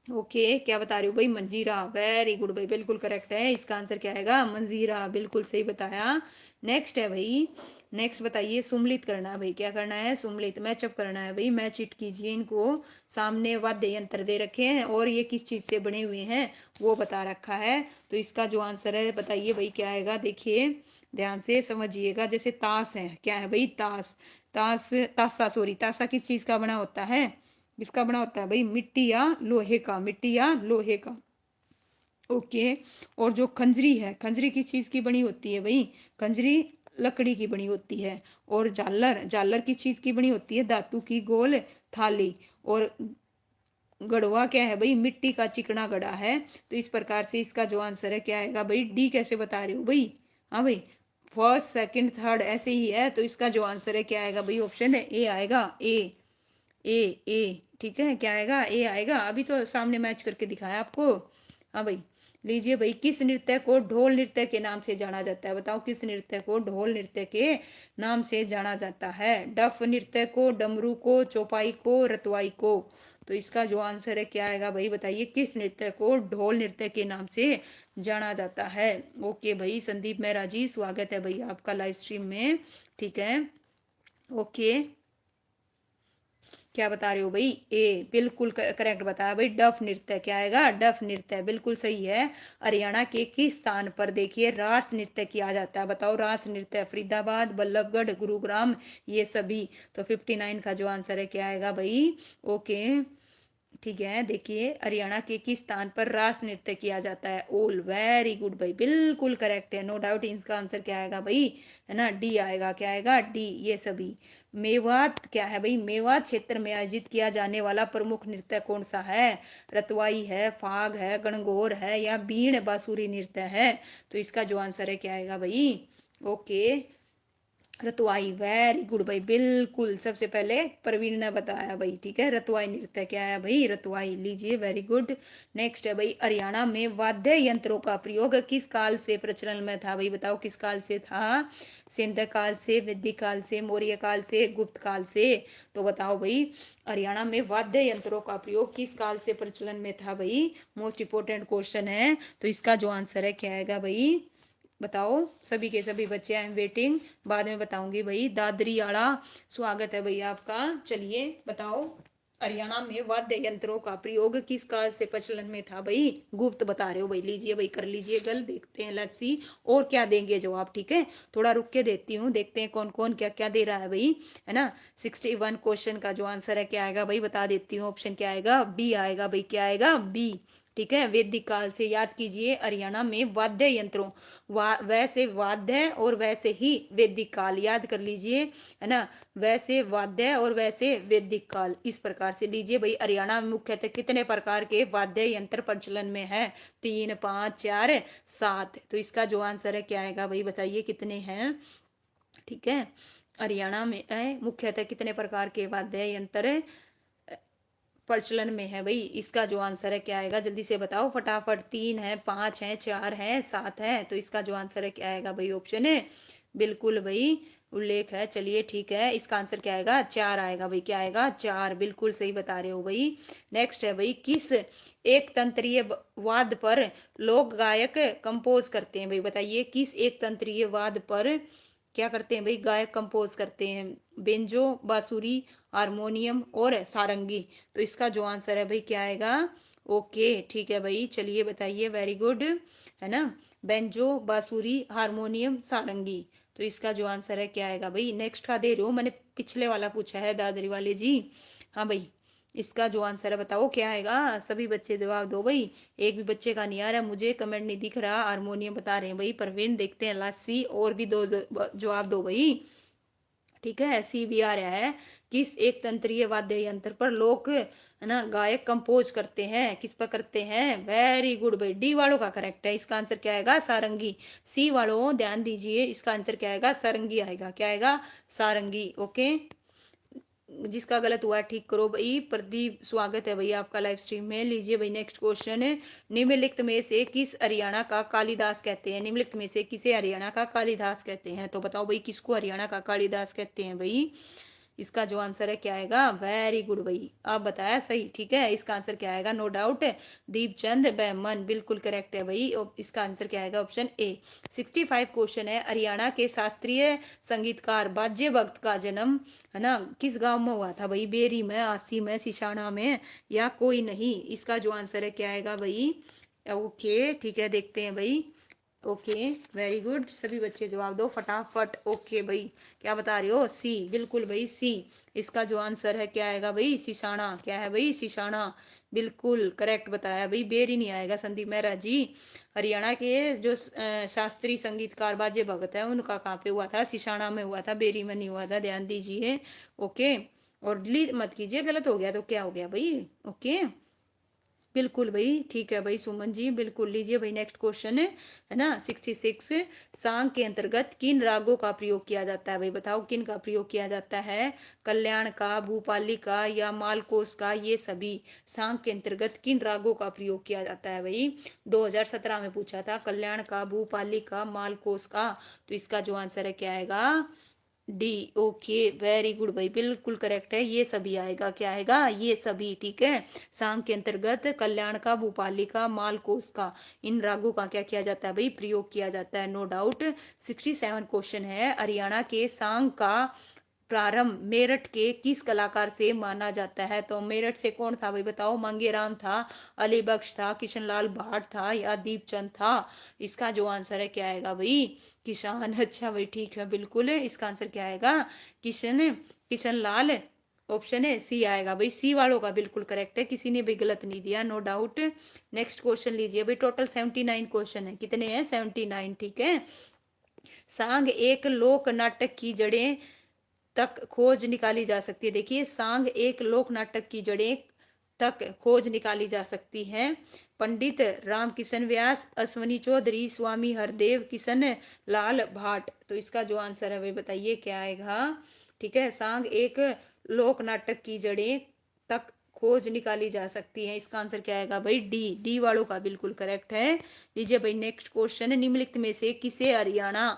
ओके क्या बता रहे हो भाई? मंजीरा, वेरी गुड भाई, बिल्कुल करेक्ट है। इसका आंसर क्या आएगा? मंजीरा, बिल्कुल सही बताया। नेक्स्ट है भाई, नेक्स्ट बताइए, सुमलित करना है भाई। क्या करना है? सुमलित, मैचअप करना है भाई। मैच इट कीजिए इनको। सामने वाद्य यंत्र दे रखे हैं और ये किस चीज से बने हुए हैं वो बता रखा है। तो इसका जो आंसर है बताइए भाई क्या आएगा? देखिए ध्यान से समझिएगा, जैसे ताश है, क्या है भाई? ताश, ताश, तासा, सॉरी, तासा किस चीज का बना होता है? किसका बना होता है भाई? मिट्टी या लोहे का, मिट्टी या लोहे का। ओके, और जो खंजरी है, खंजरी किस चीज की बनी होती है भाई? खंजरी लकड़ी की बनी होती है। और झालर, झालर किस चीज की बनी होती है? धातु की गोल थाली। और गढ़वा क्या है भाई? मिट्टी का चिकना गढ़ा है। तो इस प्रकार से इसका जो आंसर है क्या आएगा भाई? डी। कैसे बता रहे हो भाई? हाँ भाई, फर्स्ट सेकंड थर्ड ऐसे ही है। तो इसका जो आंसर है क्या आएगा भाई? ऑप्शन है ए आएगा। ए, ए ठीक है, क्या आएगा? ए आएगा। अभी तो सामने मैच करके दिखाया आपको। हाँ भाई, लीजिए भाई, किस नृत्य को ढोल नृत्य के नाम से जाना जाता है? बताओ किस नृत्य को ढोल नृत्य के नाम से जाना जाता है? डफ नृत्य को, डमरू को, चौपाई को, रतवाई को। तो इसका जो आंसर है क्या आएगा भाई? बताइए किस नृत्य को ढोल नृत्य के नाम से जाना जाता है? ओके भाई, संदीप मेहरा जी स्वागत है भाई आपका लाइव स्ट्रीम में। ठीक है, ओके क्या बता रहे हो भाई? ए बिल्कुल करेक्ट बताया भाई। डफ नृत्य क्या आएगा? डफ नृत्य, बिल्कुल सही है। हरियाणा के किस स्थान पर देखिए रास नृत्य किया जाता है? बताओ रास नृत्य, फरीदाबाद, बल्लभगढ़, गुरुग्राम, ये सभी। तो 59 का जो आंसर है क्या आएगा भाई? ओके ठीक है, देखिए हरियाणा के किस स्थान पर रास नृत्य किया जाता है? ओल, वेरी गुड भाई, बिल्कुल करेक्ट है, नो डाउट। इसका आंसर क्या आएगा भाई? है ना, डी आएगा। क्या आएगा? डी, ये सभी। मेवात क्या है भाई? मेवात क्षेत्र में आयोजित किया जाने वाला प्रमुख नृत्य कौन सा है? रतवाई है, फाग है, गणगौर है या बीण बांसुरी नृत्य है? तो इसका जो आंसर है क्या आएगा भाई? ओके, रतुआई, वेरी गुड भाई, बिल्कुल सबसे पहले प्रवीण ने बताया भाई। ठीक है, रतुआई नृत्य क्या है भाई? रतुआई, लीजिए वेरी गुड। नेक्स्ट है भाई, हरियाणा में वाद्य यंत्रों का प्रयोग किस काल से प्रचलन में था भाई? बताओ किस काल से था? सिंध काल से, वैदिक काल से, मौर्य काल से, गुप्त काल से? तो बताओ भाई, हरियाणा में वाद्य यंत्रों का प्रयोग किस काल से प्रचलन में था भाई? मोस्ट इंपोर्टेंट क्वेश्चन है। तो इसका जो आंसर है क्या आएगा भाई? बताओ सभी के सभी बच्चे, आई एम वेटिंग, बाद में बताऊंगी भाई। दादरी आड़ा, स्वागत है भैया आपका। चलिए बताओ हरियाणा में वाद्य यंत्रों का प्रयोग किस काल से प्रचलन में था भाई? गुप्त बता रहे हो भाई, लीजिए भाई, कर लीजिए गल, देखते हैं लेट्स सी और क्या देंगे जवाब। ठीक है, थोड़ा रुक के देती हूँ, देखते हैं कौन कौन क्या क्या दे रहा है भाई, है ना। 61 क्वेश्चन का जो आंसर है क्या आएगा भाई, बता देती हूँ। ऑप्शन क्या आएगा? बी आएगा भाई, क्या आएगा? बी। ठीक है, वैदिक काल से याद कीजिए, हरियाणा में वाद्य यंत्रों, वैसे वाद्य और वैसे ही वैदिक काल, याद कर लीजिए, है ना। वैसे वाद्य और वैसे वैदिक काल, इस प्रकार से लीजिए भाई। हरियाणा में मुख्यतः कितने प्रकार के वाद्य यंत्र प्रचलन में है? 3, 5, 4, 7। तो इसका जो आंसर है क्या आएगा भाई, बताइए कितने हैं? ठीक है, हरियाणा में मुख्यतः कितने प्रकार के वाद्य यंत्र प्रचलन में है भाई? इसका जो आंसर है क्या आएगा, जल्दी से बताओ फटाफट। 3 है, 5 है, 4 है, 7 है। तो इसका जो आंसर है क्या आएगा भाई? ऑप्शन है बिल्कुल भाई उल्लेख है। चलिए ठीक है, इसका आंसर क्या आएगा? 4 आएगा भाई, क्या आएगा? 4, बिल्कुल सही बता रहे हो भाई। नेक्स्ट है भाई, किस एक तंत्रीय वाद्य पर लोक गायक कंपोज करते हैं भाई? बताइए, किस एक तंत्रीय वाद्य पर क्या करते हैं भाई, गायक कंपोज करते हैं? बेंजो, बांसुरी, हारमोनियम और सारंगी। तो इसका जो आंसर है भाई क्या आएगा? ओके ठीक है भाई, चलिए बताइए, वेरी गुड, है ना। बेंजो, बांसुरी, हारमोनियम, सारंगी। तो इसका जो आंसर है क्या आएगा भाई? नेक्स्ट का दे रहे हो, मैंने पिछले वाला पूछा है दादरी वाले जी। हाँ भाई, इसका जो आंसर है बताओ क्या आएगा? सभी बच्चे जवाब दो भाई, एक भी बच्चे का नहीं आ रहा, मुझे कमेंट नहीं दिख रहा। हारमोनियम बता रहे हैं भाई प्रवीण, देखते हैं लासी, और भी दो जवाब दो भाई। ठीक है, सी भी आ रहा है, किस एक तंत्रीय वाद्य यंत्र पर लोक, है ना, गायक कंपोज करते हैं? किस पर करते हैं? वेरी गुड भाई, डी वालों का करेक्ट है। इसका आंसर क्या आएगा? सारंगी। सी वालों ध्यान दीजिए, इसका आंसर क्या आएगा? सारंगी आएगा, क्या आएगा? सारंगी। ओके, जिसका गलत हुआ है ठीक करो भाई। प्रदीप, स्वागत है भाई आपका लाइव स्ट्रीम में। लीजिए भाई नेक्स्ट क्वेश्चन है, निम्नलिखित में से किस हरियाणा का कालिदास कहते हैं? निम्नलिखित में से किसे हरियाणा का कालिदास कहते हैं? तो बताओ भाई, किसको हरियाणा का कालिदास कहते हैं भाई? इसका जो आंसर है क्या आएगा? वेरी गुड भाई, आप बताया सही। ठीक है, इसका आंसर क्या आएगा? नो डाउट दीपचंद बैमन, बिल्कुल करेक्ट है भाई। इसका आंसर क्या आएगा? Option A. 65 क्वेश्चन है, हरियाणा के शास्त्रीय संगीतकार बाजे भगत का जन्म, है ना, किस गांव में हुआ था भाई? बेरी में, आसी में, सिशाना में, या कोई नहीं? इसका जो आंसर है क्या आएगा भाई? ओके ठीक है, देखते हैं भाई। ओके वेरी गुड, सभी बच्चे जवाब दो फटाफट। ओके भाई, क्या बता रहे हो? सी, बिल्कुल भाई सी। इसका जो आंसर है क्या आएगा भाई? सिशाना। क्या है भाई? सिशाना, बिल्कुल करेक्ट बताया भाई। बेरी नहीं आएगा संदीप मेहरा जी। हरियाणा के जो शास्त्रीय संगीतकार बाजे भगत है, उनका कहाँ पे हुआ था? सिशाना में हुआ था, बेरी में नहीं हुआ था, ध्यान दीजिए। ओके, और डिलीट मत कीजिए, गलत हो गया तो क्या हो गया भाई? ओके, बिल्कुल भाई ठीक है भाई सुमन जी, बिल्कुल। लीजिए भाई नेक्स्ट क्वेश्चन है ना, 66, सांग के अंतर्गत किन रागों का प्रयोग किया जाता है भाई? बताओ किन का प्रयोग किया जाता है? कल्याण का, भूपाली का, या मालकोस का? ये सभी सांग के अंतर्गत किन रागों का प्रयोग किया जाता है भाई? 2017 में पूछा था, कल्याण का, भूपाली का, मालकोस का। तो इसका जो आंसर है क्या आएगा? डी। ओके वेरी गुड भाई, बिल्कुल करेक्ट है, ये सभी आएगा। क्या आएगा? ये सभी। ठीक है, सांग के अंतर्गत कल्याण का, भूपाली का, मालकोस का, इन रागों का क्या किया जाता है भाई? प्रयोग किया जाता है, नो डाउट। 67 क्वेश्चन है, हरियाणा के सांग का प्रारंभ मेरठ के किस कलाकार से माना जाता है? तो मेरठ से कौन था भाई? बताओ, मांगेराम था, अली बख्श था, किशनलाल भाट था, या दीपचंद था? इसका जो आंसर है क्या आएगा भाई? किसान। अच्छा भाई ठीक है, बिल्कुल इसका आंसर क्या आएगा? किशनलाल। ऑप्शन है सी आएगा भाई, सी वालों का बिल्कुल करेक्ट है, किसी ने भी गलत नहीं दिया, नो डाउट। नेक्स्ट क्वेश्चन लीजिए भाई, टोटल 79 क्वेश्चन है। कितने हैं? 79। ठीक है, सांग एक लोक नाटक की जड़ें तक खोज निकाली जा सकती है। देखिए, सांग एक लोक नाटक की जड़ें तक खोज निकाली जा सकती है। पंडित रामकिशन व्यास, अश्वनी चौधरी, स्वामी हरदेव, किशन लाल भाट। तो इसका जो आंसर है वे बताइए क्या आएगा? ठीक है, सांग एक लोक नाटक की जड़ें तक खोज निकाली जा सकती है, इसका आंसर क्या आएगा भाई? डी। डी वालों का बिल्कुल करेक्ट है। लीजिए भाई नेक्स्ट क्वेश्चन, निम्नलिखित में से किसे हरियाणा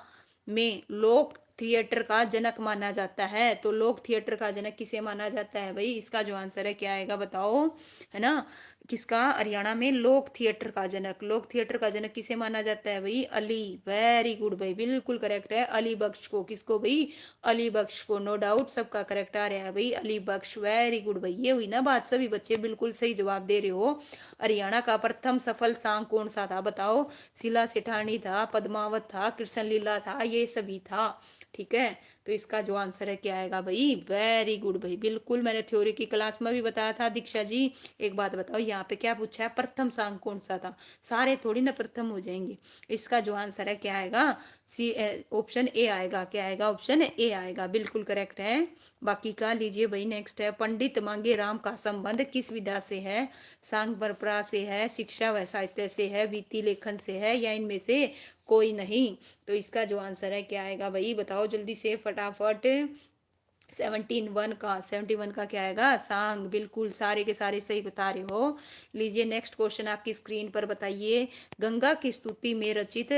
में लोक थिएटर का जनक माना जाता है। तो लोक थिएटर का जनक किसे माना जाता है भाई? इसका जो आंसर है क्या आएगा बताओ, है ना? किसका? हरियाणा में लोक थिएटर का जनक, लोक थिएटर का जनक किसे माना जाता है भाई? अली। वेरी गुड भाई, बिल्कुल करेक्ट है। अली बख्श को। किसको भाई? अली बख्श को। नो डाउट सबका करेक्ट आ रहा है भाई, अली बख्श। वेरी गुड भाई, ये हुई ना बात, सभी बच्चे बिल्कुल सही जवाब दे रहे हो। हरियाणा का प्रथम सफल सांग कौन सा था बताओ? शिला सेठानी था, पद्मावत था, कृष्ण लीला था, ये सभी था। ठीक है, तो इसका जो आंसर है क्या आएगा भाई? वेरी गुड भाई, बिल्कुल मैंने थ्योरी की क्लास में भी बताया था। दीक्षा जी एक बात बताओ, यहाँ पे क्या पूछा है? प्रथम सांग कौन सा था? सारे थोड़ी ना प्रथम हो जाएंगे। इसका जो आंसर है क्या आएगा? सी, ऑप्शन ए आएगा। क्या आएगा? ऑप्शन ए आएगा, बिल्कुल करेक्ट है। बाकी का लीजिए भाई, नेक्स्ट है, पंडित मांगे राम का संबंध किस विधा से है? सांग परंपरा से है, शिक्षा व साहित्य से है, वीति लेखन से है, या इनमें से कोई नहीं? तो इसका जो आंसर है क्या आएगा भाई? बताओ जल्दी से फटाफट। 71 का क्या आएगा? सांग। बिल्कुल सारे के सारे सही बता रहे हो। लीजिए नेक्स्ट क्वेश्चन आपकी स्क्रीन पर बताइए, गंगा की स्तुति में रचित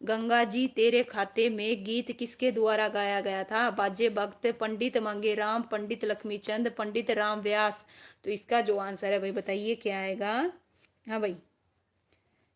गंगा जी तेरे खाते में गीत किसके द्वारा गाया गया था? बाजे भक्त, पंडित मांगे राम, पंडित लक्ष्मीचंद, पंडित राम व्यास। तो इसका जो आंसर है भाई बताइए क्या आएगा? हाँ भाई,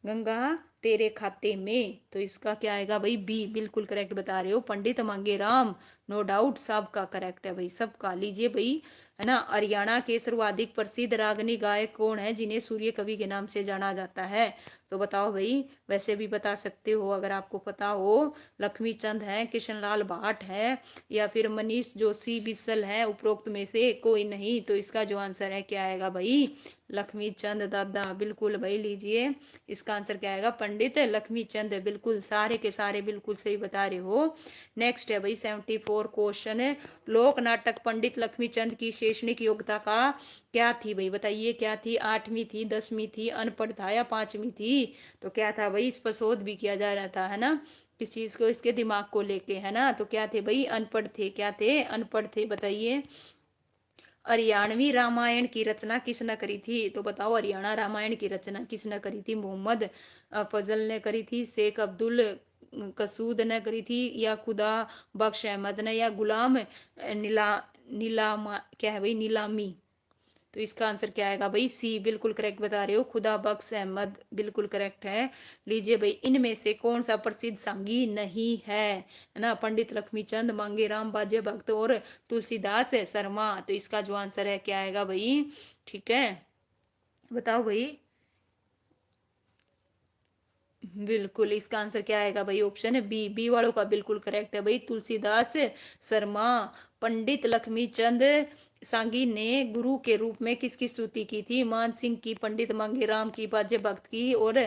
गंगा तेरे खाते में, तो इसका क्या आएगा भाई? बी, बिल्कुल करेक्ट बता रहे हो, पंडित मांगे राम। नो डाउट सबका करेक्ट है भाई, सबका। लीजिए भाई, है ना, हरियाणा के सर्वाधिक प्रसिद्ध रागनी गायक कौन है जिन्हें सूर्य कवि के नाम से जाना जाता है? तो बताओ भाई, वैसे भी बता सकते हो अगर आपको पता हो। लक्ष्मी चंद है, कृष्णलाल भाट है, या फिर मनीष जोशी बिस्सल है, उपरोक्त में से कोई नहीं? तो इसका जो आंसर है क्या आएगा भाई? लक्ष्मी चंद दादा, बिल्कुल भाई। लीजिए इसका आंसर क्या आएगा? पंडित लक्ष्मी चंद। बिल्कुल सारे के सारे बिल्कुल सही बता रहे हो। नेक्स्ट है भाई 74 क्वेश्चन है, लोक नाटक पंडित लक्ष्मी चंद की शैक्षणिक योग्यता का क्या थी भाई? बताइए क्या थी? 8वीं थी, 10वीं थी, अनपढ़ था, या 5वीं थी? तो क्या था भाई? इस पर शोध भी किया जा रहा था, है ना, किस चीज को? इसके दिमाग को लेके, है ना। तो क्या थे भाई? अनपढ़ थे। क्या थे? अनपढ़ थे। बताइए हरियाणवी रामायण की रचना किसने करी थी? तो बताओ हरियाणा रामायण की रचना किसने करी थी? मोहम्मद फजल ने करी थी, शेख अब्दुल कसूद ने करी थी, या खुदा बख्श अहमद ने, या गुलाम नीलामा क्या है भाई? नीलामी। तो इसका आंसर क्या आएगा भाई? सी, बिल्कुल करेक्ट बता रहे हो, खुदा बख्श अहमद, बिल्कुल करेक्ट है। लीजिए भाई, इनमें से कौन सा प्रसिद्ध सांगी नहीं है ना? पंडित लक्ष्मीचंद, मांगे राम, बाजे भक्त और तुलसीदास शर्मा। तो इसका जो आंसर है क्या आएगा भाई? ठीक है, बताओ भाई। बिल्कुल इसका आंसर क्या आएगा भाई? ऑप्शन है बी, बी वालों का बिल्कुल करेक्ट है भाई, तुलसीदास शर्मा। पंडित लक्ष्मीचंद सांगी ने गुरु के रूप में किसकी स्तुति की थी? मान सिंह की, पंडित मांगेराम की, बाजे भक्त की, और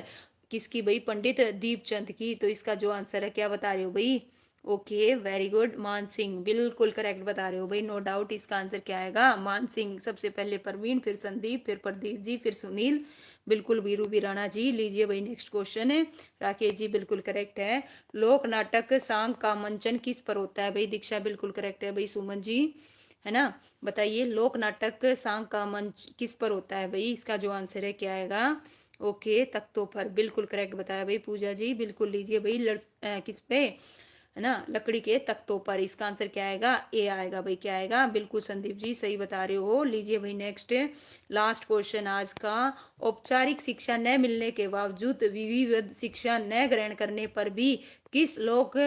किसकी भाई? पंडित दीपचंद की। तो इसका जो आंसर है क्या बता रहे हो भाई? ओके वेरी गुड, मान सिंह, बिल्कुल करेक्ट बता रहे हो भाई, नो डाउट। इसका आंसर क्या आएगा? मान सिंह। सबसे पहले प्रवीण, फिर संदीप, फिर प्रदीप जी, फिर सुनील, बिल्कुल वीरू वीराणा जी। लीजिए भाई नेक्स्ट क्वेश्चन है, राकेश जी बिल्कुल करेक्ट है। लोक नाटक सांग का मंचन किस पर होता है भाई? दीक्षा बिल्कुल करेक्ट है भाई, सुमन जी, है ना। बताइए लोक नाटक सांग का मंच किस पर होता है भाई? इसका जो आंसर है क्या आएगा? ओके, तख्तों पर, बिल्कुल करेक्ट बताया भाई पूजा जी। बिल्कुल लीजिए भाई, किस पे? है ना, लकड़ी के तख्तों पर। इसका आंसर क्या आएगा? ए आएगा भाई। क्या आएगा? बिल्कुल संदीप जी सही बता रहे हो। लीजिए भाई नेक्स्ट लास्ट क्वेश्चन आज का, औपचारिक शिक्षा न मिलने के बावजूद विविध शिक्षा न ग्रहण करने पर भी किस लोक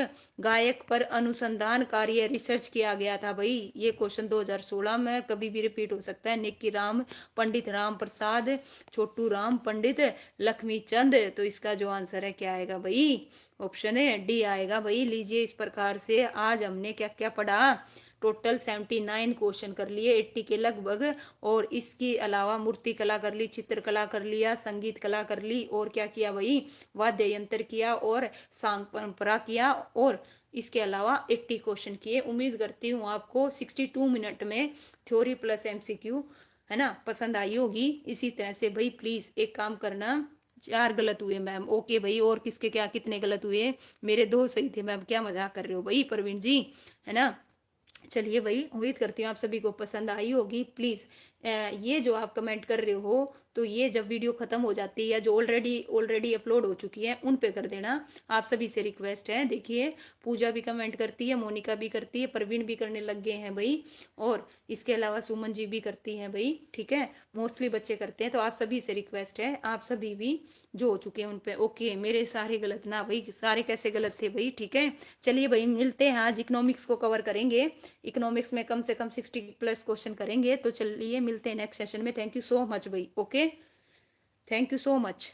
गायक पर अनुसंधान कार्य रिसर्च किया गया था भाई? ये क्वेश्चन 2016 में कभी भी रिपीट हो सकता है। निक्की राम, पंडित राम प्रसाद, छोटू राम, पंडित लक्ष्मी चंद। तो इसका जो आंसर है क्या आएगा भाई? ऑप्शन है डी आएगा भाई। लीजिए इस प्रकार से आज हमने क्या क्या पढ़ा? टोटल 79 क्वेश्चन कर लिए, 80 के लगभग। और इसके अलावा मूर्ति कला कर ली, चित्रकला कर लिया, संगीत कला कर ली, और क्या किया भाई? वाद्य यंत्र किया, और सांग परंपरा किया, और इसके अलावा 80 क्वेश्चन किए। उम्मीद करती हूँ आपको 62 मिनट में थ्योरी प्लस एमसीक्यू, है ना, पसंद आई होगी। इसी तरह से भाई प्लीज एक काम करना, 4 गलत हुए मैम, ओके भाई। और किसके क्या कितने गलत हुए? मेरे 2 सही थे मैम, क्या मजाक कर रहे हो भाई प्रवीण जी, है ना। चलिए भाई, उम्मीद करती हूँ आप सभी को पसंद आई होगी। प्लीज ये जो आप कमेंट कर रहे हो तो ये जब वीडियो खत्म हो जाती है या जो ऑलरेडी अपलोड हो चुकी है उन पे कर देना। आप सभी से रिक्वेस्ट है। देखिए पूजा भी कमेंट करती है, मोनिका भी करती है, प्रवीण भी करने लग गए हैं भाई, और इसके अलावा सुमन जी भी करती हैं भाई। ठीक है, मोस्टली बच्चे करते हैं। तो आप सभी से रिक्वेस्ट है, आप सभी भी जो हो चुके हैं उन पे ओके। मेरे सारे गलत ना भाई, सारे कैसे गलत थे भाई। ठीक है, चलिए भाई मिलते हैं। आज इकोनॉमिक्स को कवर करेंगे, इकोनॉमिक्स में कम से कम 60+ क्वेश्चन करेंगे। तो चलिए मिलते हैं नेक्स्ट सेशन में। थैंक यू सो मच भाई। Okay, thank you so much.